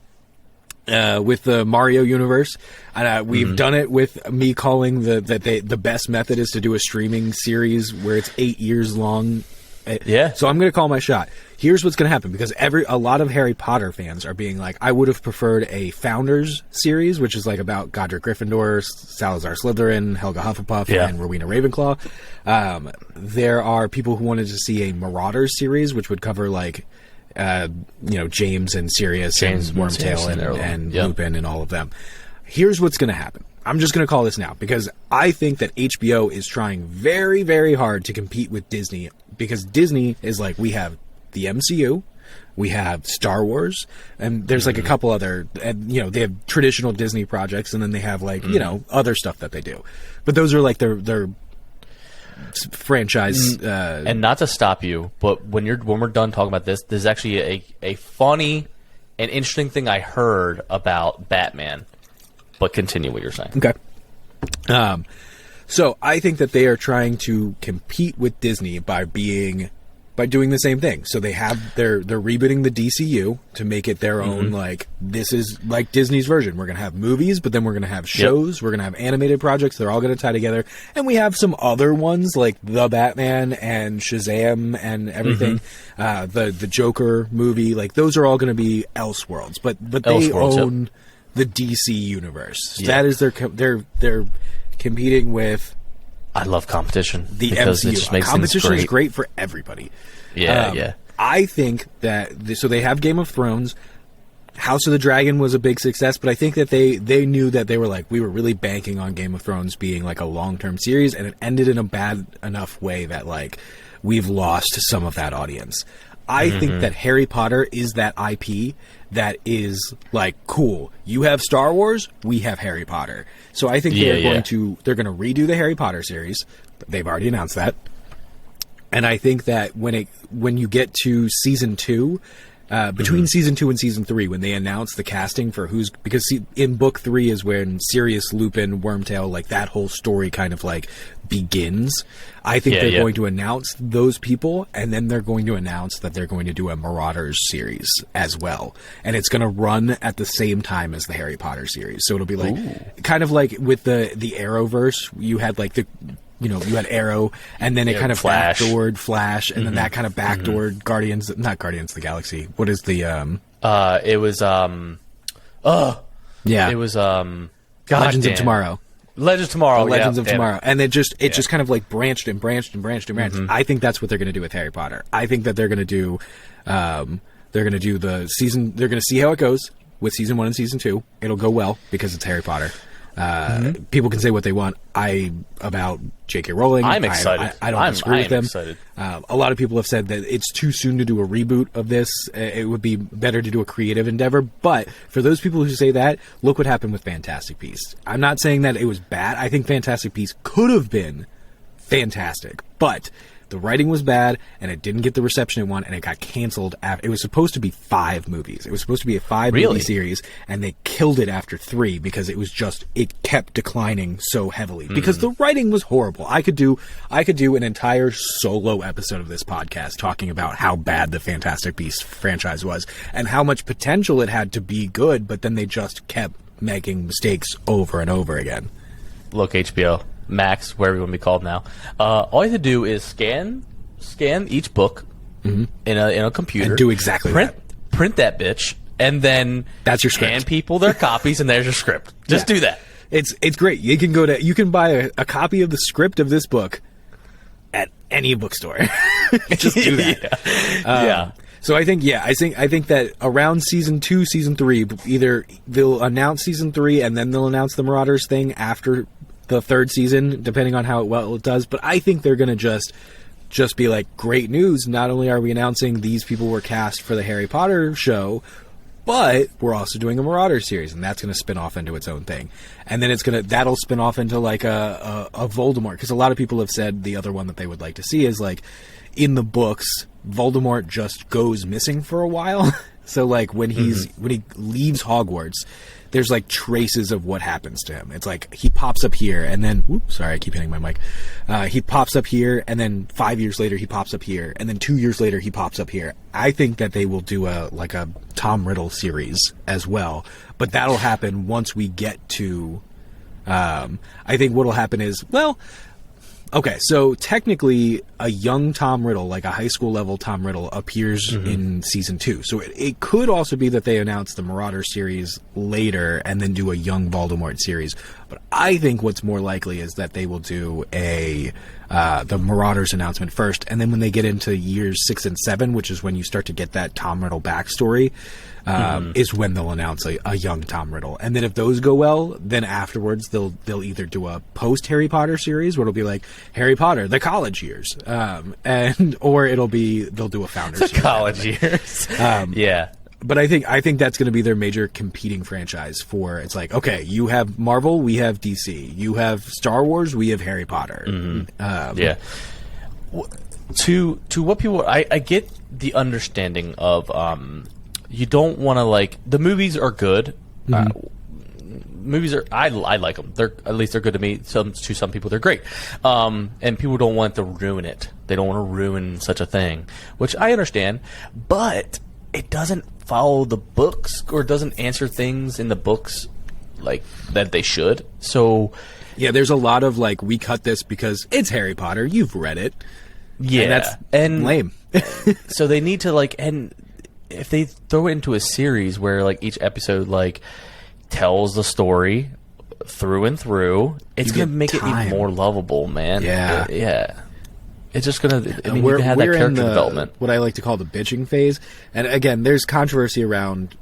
Mario universe, and we've done it with me calling the best method is to do a streaming series where it's 8 years long Yeah. So I'm going to call my shot. Here's what's going to happen, because a lot of Harry Potter fans are being like, I would have preferred a Founders series, which is like about Godric Gryffindor, Salazar Slytherin, Helga Hufflepuff, and Rowena Ravenclaw. There are people who wanted to see a Marauders series, which would cover like, James and Sirius and Wormtail and Lupin and all of them. Here's what's going to happen. I'm just going to call this now, because I think that HBO is trying very, very hard to compete with Disney, because Disney is like, we have the MCU, we have Star Wars, and there's like a couple other, and they have traditional Disney projects, and then they have like, other stuff that they do. But those are like their franchise. And not to stop you, but when we're done talking about this is actually a funny and interesting thing I heard about Batman. But continue what you're saying. Okay. So I think that they are trying to compete with Disney by doing the same thing. So they're rebooting the DCU to make it their own, like, this is like Disney's version. We're going to have movies, but then we're going to have shows. We're going to have animated projects. They're all going to tie together. And we have some other ones like The Batman and Shazam and everything. The Joker movie, like those are all going to be Elseworlds, but they own the DC universe. So that is they're competing with. I love competition. The MCU. It just makes competition is great for everybody. Yeah. I think that so they have Game of Thrones. House of the Dragon was a big success, but I think that they knew that they were like, we were really banking on Game of Thrones being like a long-term series, and it ended in a bad enough way that like we've lost some of that audience. I think that Harry Potter is that IP that is like, cool, you have Star Wars, we have Harry Potter. So I think they're going to redo the Harry Potter series. They've already announced that. And I think that when you get to season 2, between season 2 and season 3, when they announce the casting for because in book 3 is when Sirius, Lupin, Wormtail, like that whole story kind of like begins. I think they're going to announce those people, and then they're going to announce that they're going to do a Marauders series as well. And it's going to run at the same time as the Harry Potter series. So it'll be like, kind of like with the Arrowverse, you had like you had Arrow, and then it kind of backdoored Flash, and then that kind of backdoored not Guardians of the Galaxy. What is the it was it was Legends of Tomorrow. Legends of Tomorrow. And it just kind of like branched and branched and branched and branched. I think that's what they're going to do with Harry Potter. I think that they're going to do the season. They're going to see how it goes with season 1 and season 2. It'll go well because it's Harry Potter. People can say what they want about J.K. Rowling. I'm excited. I don't disagree with them. Excited. A lot of people have said that it's too soon to do a reboot of this. It would be better to do a creative endeavor. But for those people who say that, look what happened with Fantastic Beasts. I'm not saying that it was bad. I think Fantastic Beasts could have been fantastic, but the writing was bad, and it didn't get the reception it wanted, and it got canceled. It was supposed to be 5 movies. It was supposed to be a 5-movie series, and they killed it after 3 because it kept declining so heavily because the writing was horrible. I could do an entire solo episode of this podcast talking about how bad the Fantastic Beasts franchise was and how much potential it had to be good, but then they just kept making mistakes over and over again. Look, HBO Max, wherever you want to be called now. All you have to do is scan each book in a computer and do exactly that. Print that bitch, and then that's your script. Hand people their copies, and there's your script. Just do that. It's great. You can buy a copy of the script of this book at any bookstore. Just do that. So I think that around season 2, season 3, either they'll announce season 3 and then they'll announce the Marauders thing after the 3rd season, depending on how well it does. But I think they're going to just be like, great news. Not only are we announcing these people were cast for the Harry Potter show, but we're also doing a Marauders series, and that's going to spin off into its own thing. And then that'll spin off into like a Voldemort, because a lot of people have said the other one that they would like to see is like in the books, Voldemort just goes missing for a while. So like when he leaves Hogwarts, there's like traces of what happens to him. It's like he pops up here and then, whoops, sorry, I keep hitting my mic. He pops up here and then 5 years later he pops up here and then 2 years later he pops up here. I think that they will do a Tom Riddle series as well, but that'll happen once we get to, I think what'll happen is, well, Okay, so technically, a young Tom Riddle, like a high school level Tom Riddle, appears in season 2. So it could also be that they announce the Marauder series later and then do a young Voldemort series. But I think what's more likely is that they will do the Marauders announcement first, and then when they get into years 6 and 7, which is when you start to get that Tom Riddle backstory, is when they'll announce a young Tom Riddle. And then if those go well, then afterwards they'll either do a post Harry Potter series where it'll be like Harry Potter, the college years, or they'll do a Founders. The college years. Yeah. But I think that's going to be their major competing franchise for. It's like, okay, you have Marvel, we have DC. You have Star Wars, we have Harry Potter. Yeah. To what people, I get the understanding of you don't want to, like, the movies are good. Movies are, I like them. At least they're good to me. To some people they're great. And people don't want to ruin it. They don't want to ruin such a thing, which I understand. But it doesn't follow the books or doesn't answer things in the books like that they should. So yeah, there's a lot of like, we cut this because it's Harry Potter. You've read it. Yeah, and that's lame. So they need to, like, and if they throw it into a series where like each episode like tells the story through and through, it's gonna make it even more lovable, man. Yeah. It's just gonna. I mean, you can have that character development. What I like to call the bitching phase. And again, there's controversy around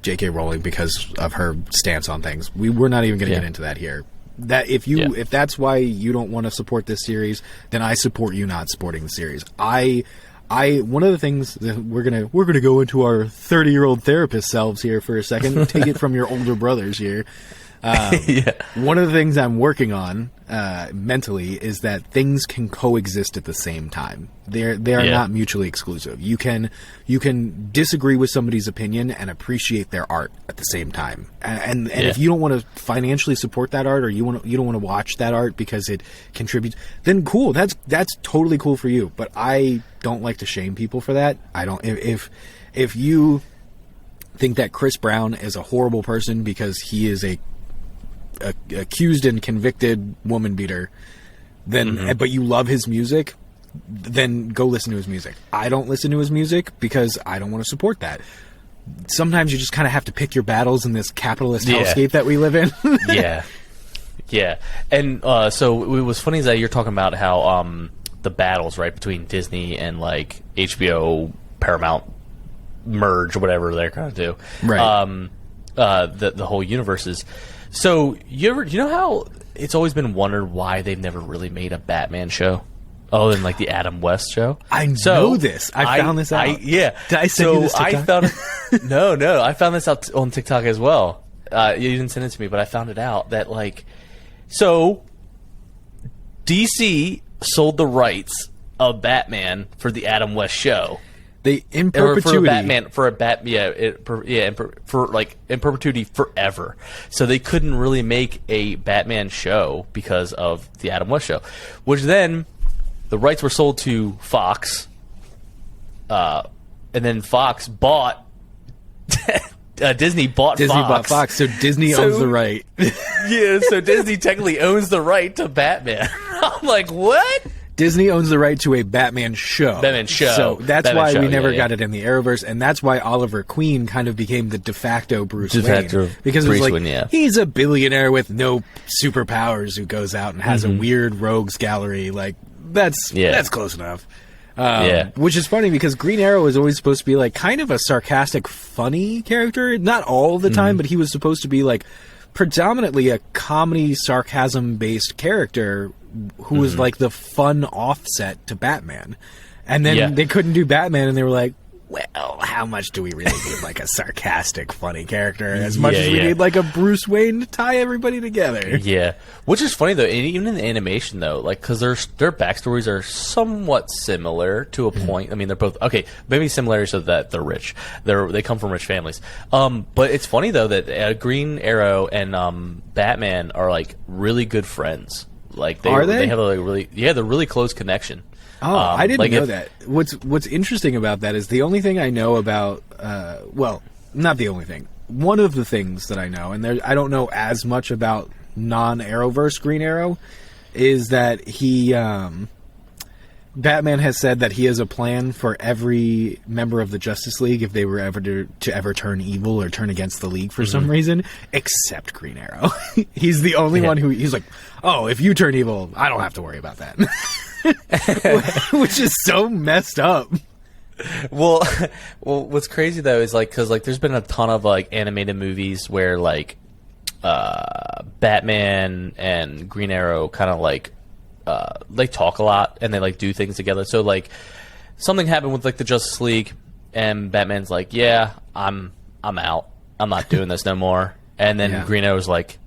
J.K. Rowling because of her stance on things. We're not even going to get into that here. That if that's why you don't want to support this series, then I support you not supporting the series. One of the things that we're gonna go into our 30-year-old therapist selves here for a second. Take it from your older brothers here. One of the things I'm working on mentally is that things can coexist at the same time. They are not mutually exclusive. You can disagree with somebody's opinion and appreciate their art at the same time. And if you don't want to financially support that art, or you don't want to watch that art because it contributes, then cool. That's totally cool for you. But I don't like to shame people for that. I don't. If you think that Chris Brown is a horrible person because he is a accused and convicted woman beater, then but you love his music, then go listen to his music. I don't listen to his music because I don't want to support that. Sometimes you just kind of have to pick your battles in this capitalist hellscape that we live in. Yeah. And so it was funny that you're talking about how the battles, right, between Disney and like HBO, Paramount merge or whatever they're going to do. Right. The whole universes. So you know how it's always been wondered why they've never really made a Batman show? Oh, and like the Adam West show. I know this. I found this out. Did I send you this TikTok? No. I found this out on TikTok as well. You didn't send it to me, but I found it out that so DC sold the rights of Batman for the Adam West show. They in perpetuity in perpetuity forever. So they couldn't really make a Batman show because of the Adam West show, which then the rights were sold to Fox, and then Fox bought Disney bought Fox. So Disney owns the right. Yeah, so Disney technically owns the right to Batman. I'm like, what? Disney owns the right to a Batman show. So that's why we never got it in the Arrowverse, and that's why Oliver Queen kind of became the de facto Bruce Wayne. Because it was like, he's a billionaire with no superpowers who goes out and has a weird rogues gallery. Like, that's close enough. Which is funny because Green Arrow is always supposed to be like kind of a sarcastic, funny character. Not all the time, but he was supposed to be like predominantly a comedy, sarcasm-based character who was like the fun offset to Batman. And then they couldn't do Batman, and they were like, well, how much do we really need like a sarcastic, funny character as much as we need like a Bruce Wayne to tie everybody together? Yeah. Which is funny, though, even in the animation, though, like, because their backstories are somewhat similar to a point. I mean, they're both, okay, maybe similar so that they're rich. They come from rich families. But it's funny, though, that Green Arrow and Batman are, like, really good friends. Like, are they? They have a they're really close connection. Oh, I didn't know that. What's interesting about that is the only thing I know about, well, not the only thing. One of the things that I know, and I don't know as much about non-Arrowverse Green Arrow, is that Batman has said that he has a plan for every member of the Justice League if they were ever to ever turn evil or turn against the League for some reason, except Green Arrow. He's the only one who he's like, oh, if you turn evil, I don't have to worry about that. Which is so messed up. Well, what's crazy though is like, because like there's been a ton of like animated movies where like Batman and Green Arrow kind of like they talk a lot and they like do things together. So like something happened with like the Justice League and Batman's like, yeah, I'm out. I'm not doing this no more. And then Green Arrow's like,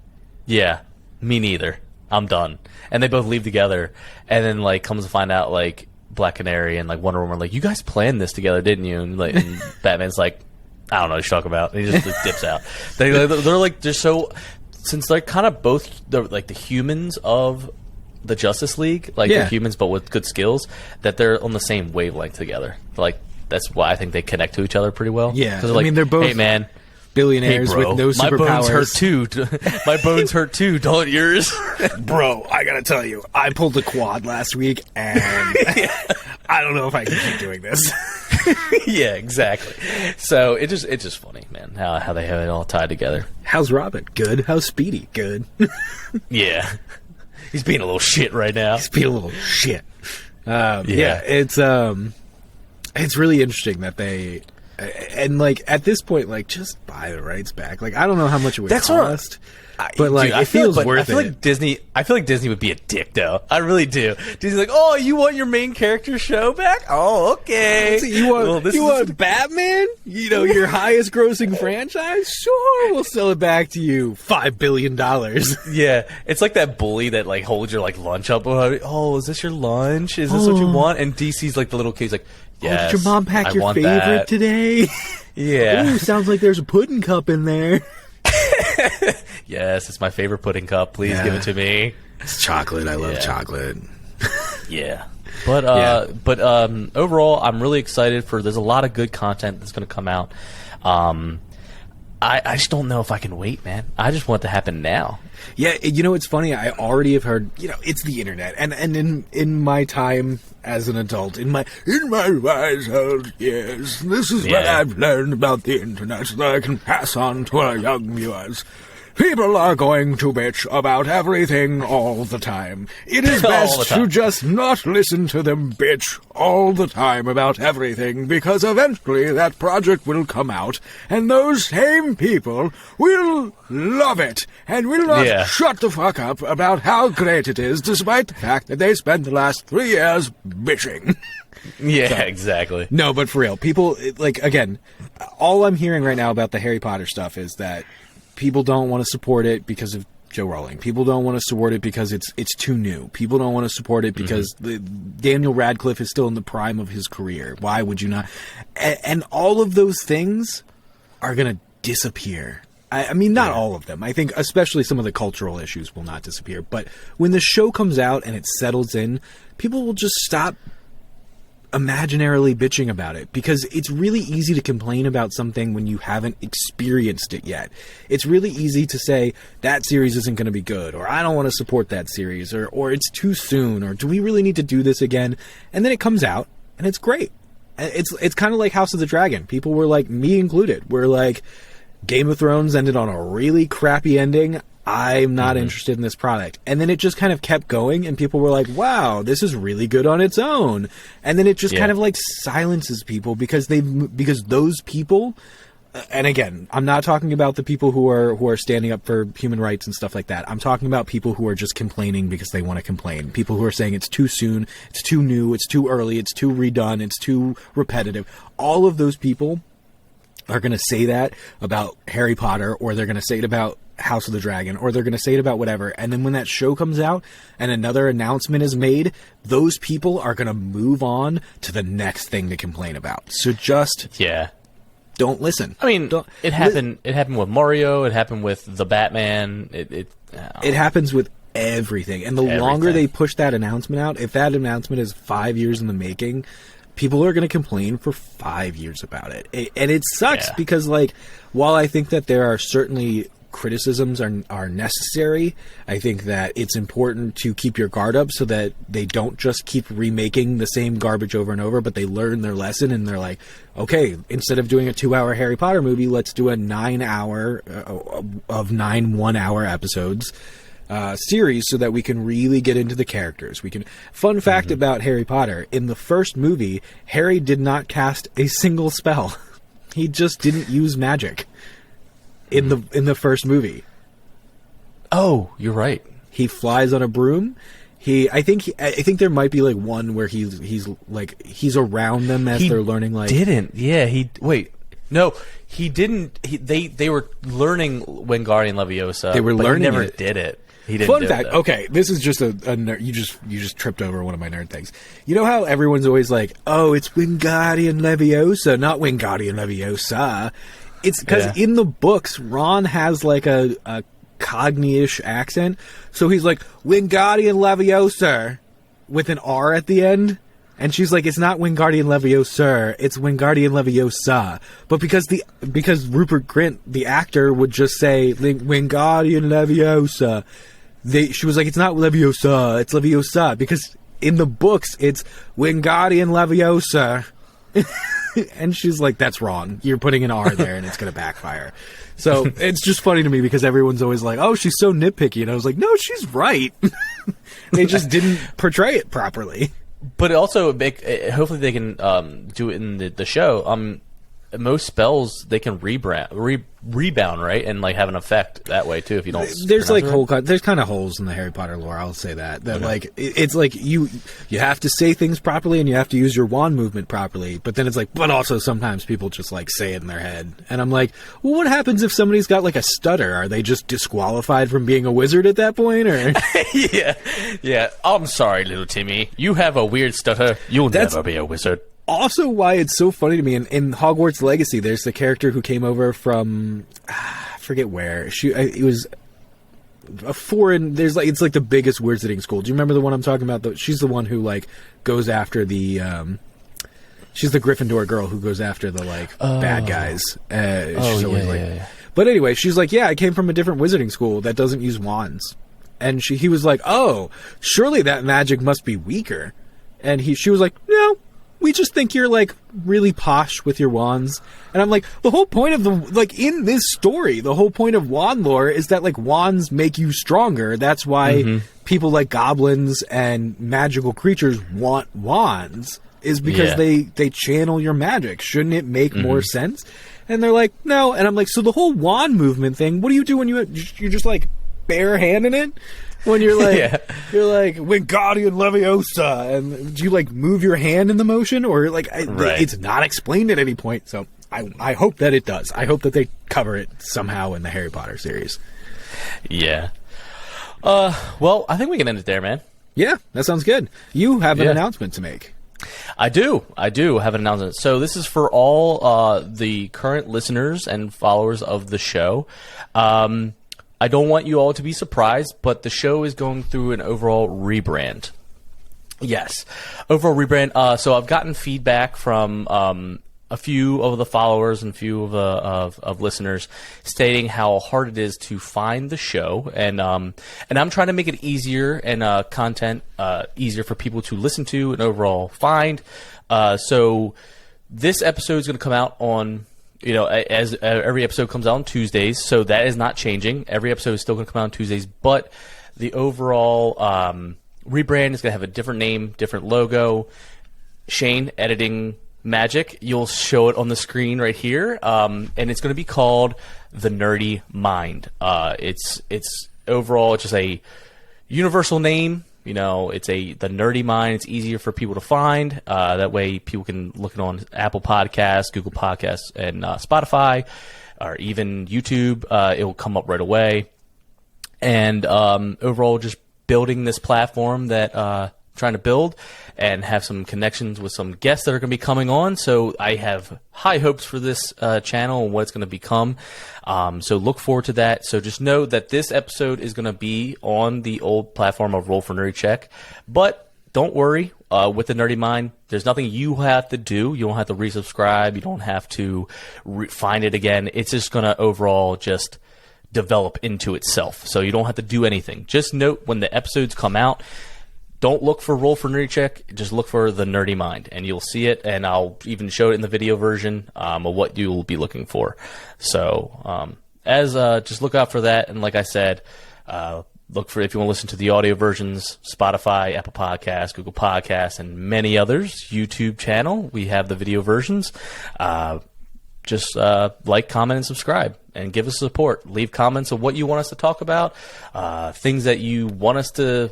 yeah, me neither. I'm done. And they both leave together. And then like comes to find out like Black Canary and like Wonder Woman are like, you guys planned this together, didn't you? And like and Batman's like, I don't know what you're talking about. And he just like, dips out. They're like, they're so, since they're kind of both like the humans of the Justice League, like they're humans but with good skills, that they're on the same wavelength together. Like that's why I think they connect to each other pretty well. Yeah, because like, they're both hey man, billionaires hey, bro, with no superpowers. My bones hurt too. My bones hurt too. Don't yours, bro? I gotta tell you, I pulled a quad last week, and I don't know if I can keep doing this. Yeah, exactly. So it's just funny, man, how they have it all tied together. How's Robin? Good. How's Speedy? Good. Yeah. He's being a little shit right now. He's being a little shit. It's really interesting that they, and like at this point, like just buy the rights back. Like I don't know how much it would cost, but like it feels worth it. I feel like Disney would be a dick though. I really do. Disney's like, oh, you want your main character show back? Oh, okay. So you want Batman? You know, your highest grossing franchise? Sure, we'll sell it back to you. $5 billion. Yeah, it's like that bully that like holds your like lunch up. Oh, is this your lunch? Is this what you want? And DC's like the little kid's like, yes, did your mom pack your favorite today? Yeah. Ooh, sounds like there's a pudding cup in there. Yes, it's my favorite pudding cup. Please give it to me. It's chocolate. I love chocolate. Yeah. But overall, I'm really excited for. There's a lot of good content that's going to come out. I just don't know if I can wait, man. I just want it to happen now. Yeah, you know, it's funny. I already have heard. You know, it's the internet, and in my time as an adult, in my wise old years, this is what I've learned about the internet that I can pass on to our young viewers. People are going to bitch about everything all the time. It is best to just not listen to them bitch all the time about everything, because eventually that project will come out, and those same people will love it, and will not shut the fuck up about how great it is, despite the fact that they spent the last 3 years bitching. Yeah, so, exactly. No, but for real, people, like, again, all I'm hearing right now about the Harry Potter stuff is that people don't want to support it because of Joe Rowling. People don't want to support it because it's too new. People don't want to support it because Daniel Radcliffe is still in the prime of his career. Why would you not? And all of those things are going to disappear. I mean, not all of them. I think especially some of the cultural issues will not disappear. But when the show comes out and it settles in, people will just stop imaginarily bitching about it, because it's really easy to complain about something when you haven't experienced it yet. It's really easy to say that series isn't going to be good, or I don't want to support that series, or it's too soon, or do we really need to do this again? And then it comes out and it's great. It's kind of like House of the Dragon. People were like, me included, were like, Game of Thrones ended on a really crappy ending. I'm not interested in this product. And then it just kind of kept going, and people were like, wow, this is really good on its own. And then it just kind of like silences people because those people, and again, I'm not talking about the people who are standing up for human rights and stuff like that. I'm talking about people who are just complaining because they want to complain. People who are saying it's too soon, it's too new, it's too early, it's too redone, it's too repetitive. All of those people are going to say that about Harry Potter, or they're going to say it about House of the Dragon, or they're going to say it about whatever. And then when that show comes out and another announcement is made, those people are going to move on to the next thing to complain about. So just don't listen. I mean, it happened with Mario. It happened with the Batman. It happens with everything. And the longer they push that announcement out, if that announcement is 5 years in the making, people are going to complain for 5 years about it. And it sucks because, like, while I think that there are certainly criticisms are necessary. I think that it's important to keep your guard up so that they don't just keep remaking the same garbage over and over, but they learn their lesson and they're like, okay, instead of doing a 2-hour Harry Potter movie, let's do a 9-hour of 9 1-hour episodes series so that we can really get into the characters. Fun fact about Harry Potter, in the first movie, Harry did not cast a single spell. He just didn't use magic in the first movie. Oh, you're right. He flies on a broom. I think there might be like one where he's around them as they're learning. Like, didn't. Yeah. No, he didn't. They were learning Wingardium Leviosa. They were learning. He never it. did it. He didn't. Fun fact. Okay, this is just a nerd. You just tripped over one of my nerd things. You know how everyone's always like, "Oh, it's Wingardium Leviosa, not Wingardium Leviosa." It's because in the books, Ron has like a Cockney-ish accent, so he's like Wingardium Leviosa with an R at the end. And she's like, it's not Wingardium Leviosa, it's Wingardium Leviosa. But because Rupert Grint, the actor, would just say Wingardium Leviosa, she was like, it's not Leviosa, it's Leviosa. Because in the books, it's Wingardium Leviosa. And she's like, that's wrong. You're putting an R there and it's going to backfire. So it's just funny to me because everyone's always like, oh, she's so nitpicky. And I was like, no, she's right. They just didn't portray it properly. But also, hopefully they can do it in the show. Most spells they can rebound, right, and like have an effect that way too. If you don't, there's like there's kind of holes in the Harry Potter lore. I'll say that okay. Like it's like you have to say things properly and you have to use your wand movement properly. But then it's like, but also sometimes people just like say it in their head, and I'm like, well, what happens if somebody's got like a stutter? Are they just disqualified from being a wizard at that point? Or yeah. I'm sorry, little Timmy. You have a weird stutter. You'll never be a wizard. Also, why it's so funny to me in Hogwarts Legacy, there's the character who came over from I forget where. It was a foreign. It's like the biggest wizarding school. Do you remember the one I'm talking about? She's the one who like goes after the. She's the Gryffindor girl who goes after the bad guys. She's always yeah. But anyway, she's like, yeah, I came from a different wizarding school that doesn't use wands, and he was like, oh, surely that magic must be weaker, and she was like, no. We just think you're, like, really posh with your wands. And I'm like, the whole point of in this story, the whole point of wand lore is that, like, wands make you stronger. That's why people like goblins and magical creatures want wands, is because they channel your magic. Shouldn't it make more sense? And they're like, no. And I'm like, so the whole wand movement thing, what do you do when you're just, like, bare handing it? When you're like, you're like Wingardium Leviosa, and do you like move your hand in the motion, or like it's not explained at any point? So I hope that it does. I hope that they cover it somehow in the Harry Potter series. Yeah. Well, I think we can end it there, man. Yeah, that sounds good. You have an announcement to make. I do have an announcement. So this is for all the current listeners and followers of the show. I don't want you all to be surprised, but the show is going through an overall rebrand. Yes, overall rebrand. So I've gotten feedback from a few of the followers and a few of listeners stating how hard it is to find the show, and I'm trying to make it easier and content easier for people to listen to and overall find. So this episode is going to come out on. As every episode comes out on Tuesdays, so that is not changing. Every episode is still going to come out on Tuesdays, but the overall rebrand is going to have a different name, different logo. Shane, editing magic. You'll show it on the screen right here, and it's going to be called The Nerdy Mind. It's overall just a universal name. It's the Nerdy Mind. It's easier for people to find. That way people can look it on Apple Podcasts, Google Podcasts, and Spotify, or even YouTube. It will come up right away. And overall, just building this platform that trying to build and have some connections with some guests that are going to be coming on. So I have high hopes for this channel and what it's going to become. So look forward to that. So just know that this episode is going to be on the old platform of Roll for Nerdy Check. But don't worry, with the Nerdy Mind, there's nothing you have to do. You don't have to resubscribe. You don't have to find it again. It's just going to overall just develop into itself. So you don't have to do anything. Just note when the episodes come out, don't look for Roll for Nerdy Check. Just look for the Nerdy Mind, and you'll see it. And I'll even show it in the video version of what you will be looking for. So just look out for that. And like I said, look for, if you want to listen to the audio versions, Spotify, Apple Podcasts, Google Podcasts, and many others. YouTube channel, we have the video versions. Just like, comment, and subscribe, and give us support. Leave comments of what you want us to talk about, things that you want us to,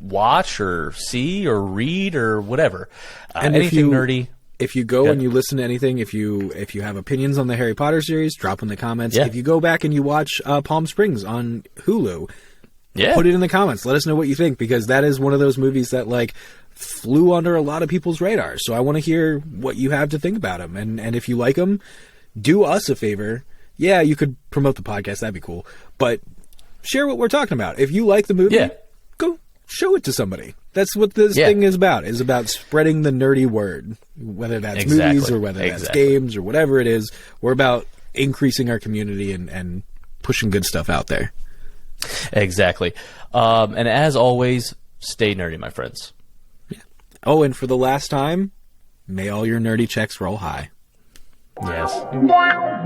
watch or see or read or whatever. And anything nerdy. If you go and you listen to anything, if you have opinions on the Harry Potter series, drop in the comments. Yeah. If you go back and you watch Palm Springs on Hulu, put it in the comments. Let us know what you think, because that is one of those movies that flew under a lot of people's radars. So I want to hear what you have to think about them. And if you like them, do us a favor. Yeah, you could promote the podcast. That'd be cool. But share what we're talking about. If you like the movie, go show it to somebody. That's what this thing is about spreading the nerdy word, whether that's movies or whether that's games or whatever it is. We're about increasing our community and pushing good stuff out there. Exactly. And as always, stay nerdy, my friends. Yeah. Oh, and for the last time, may all your nerdy checks roll high. Yes. Wow.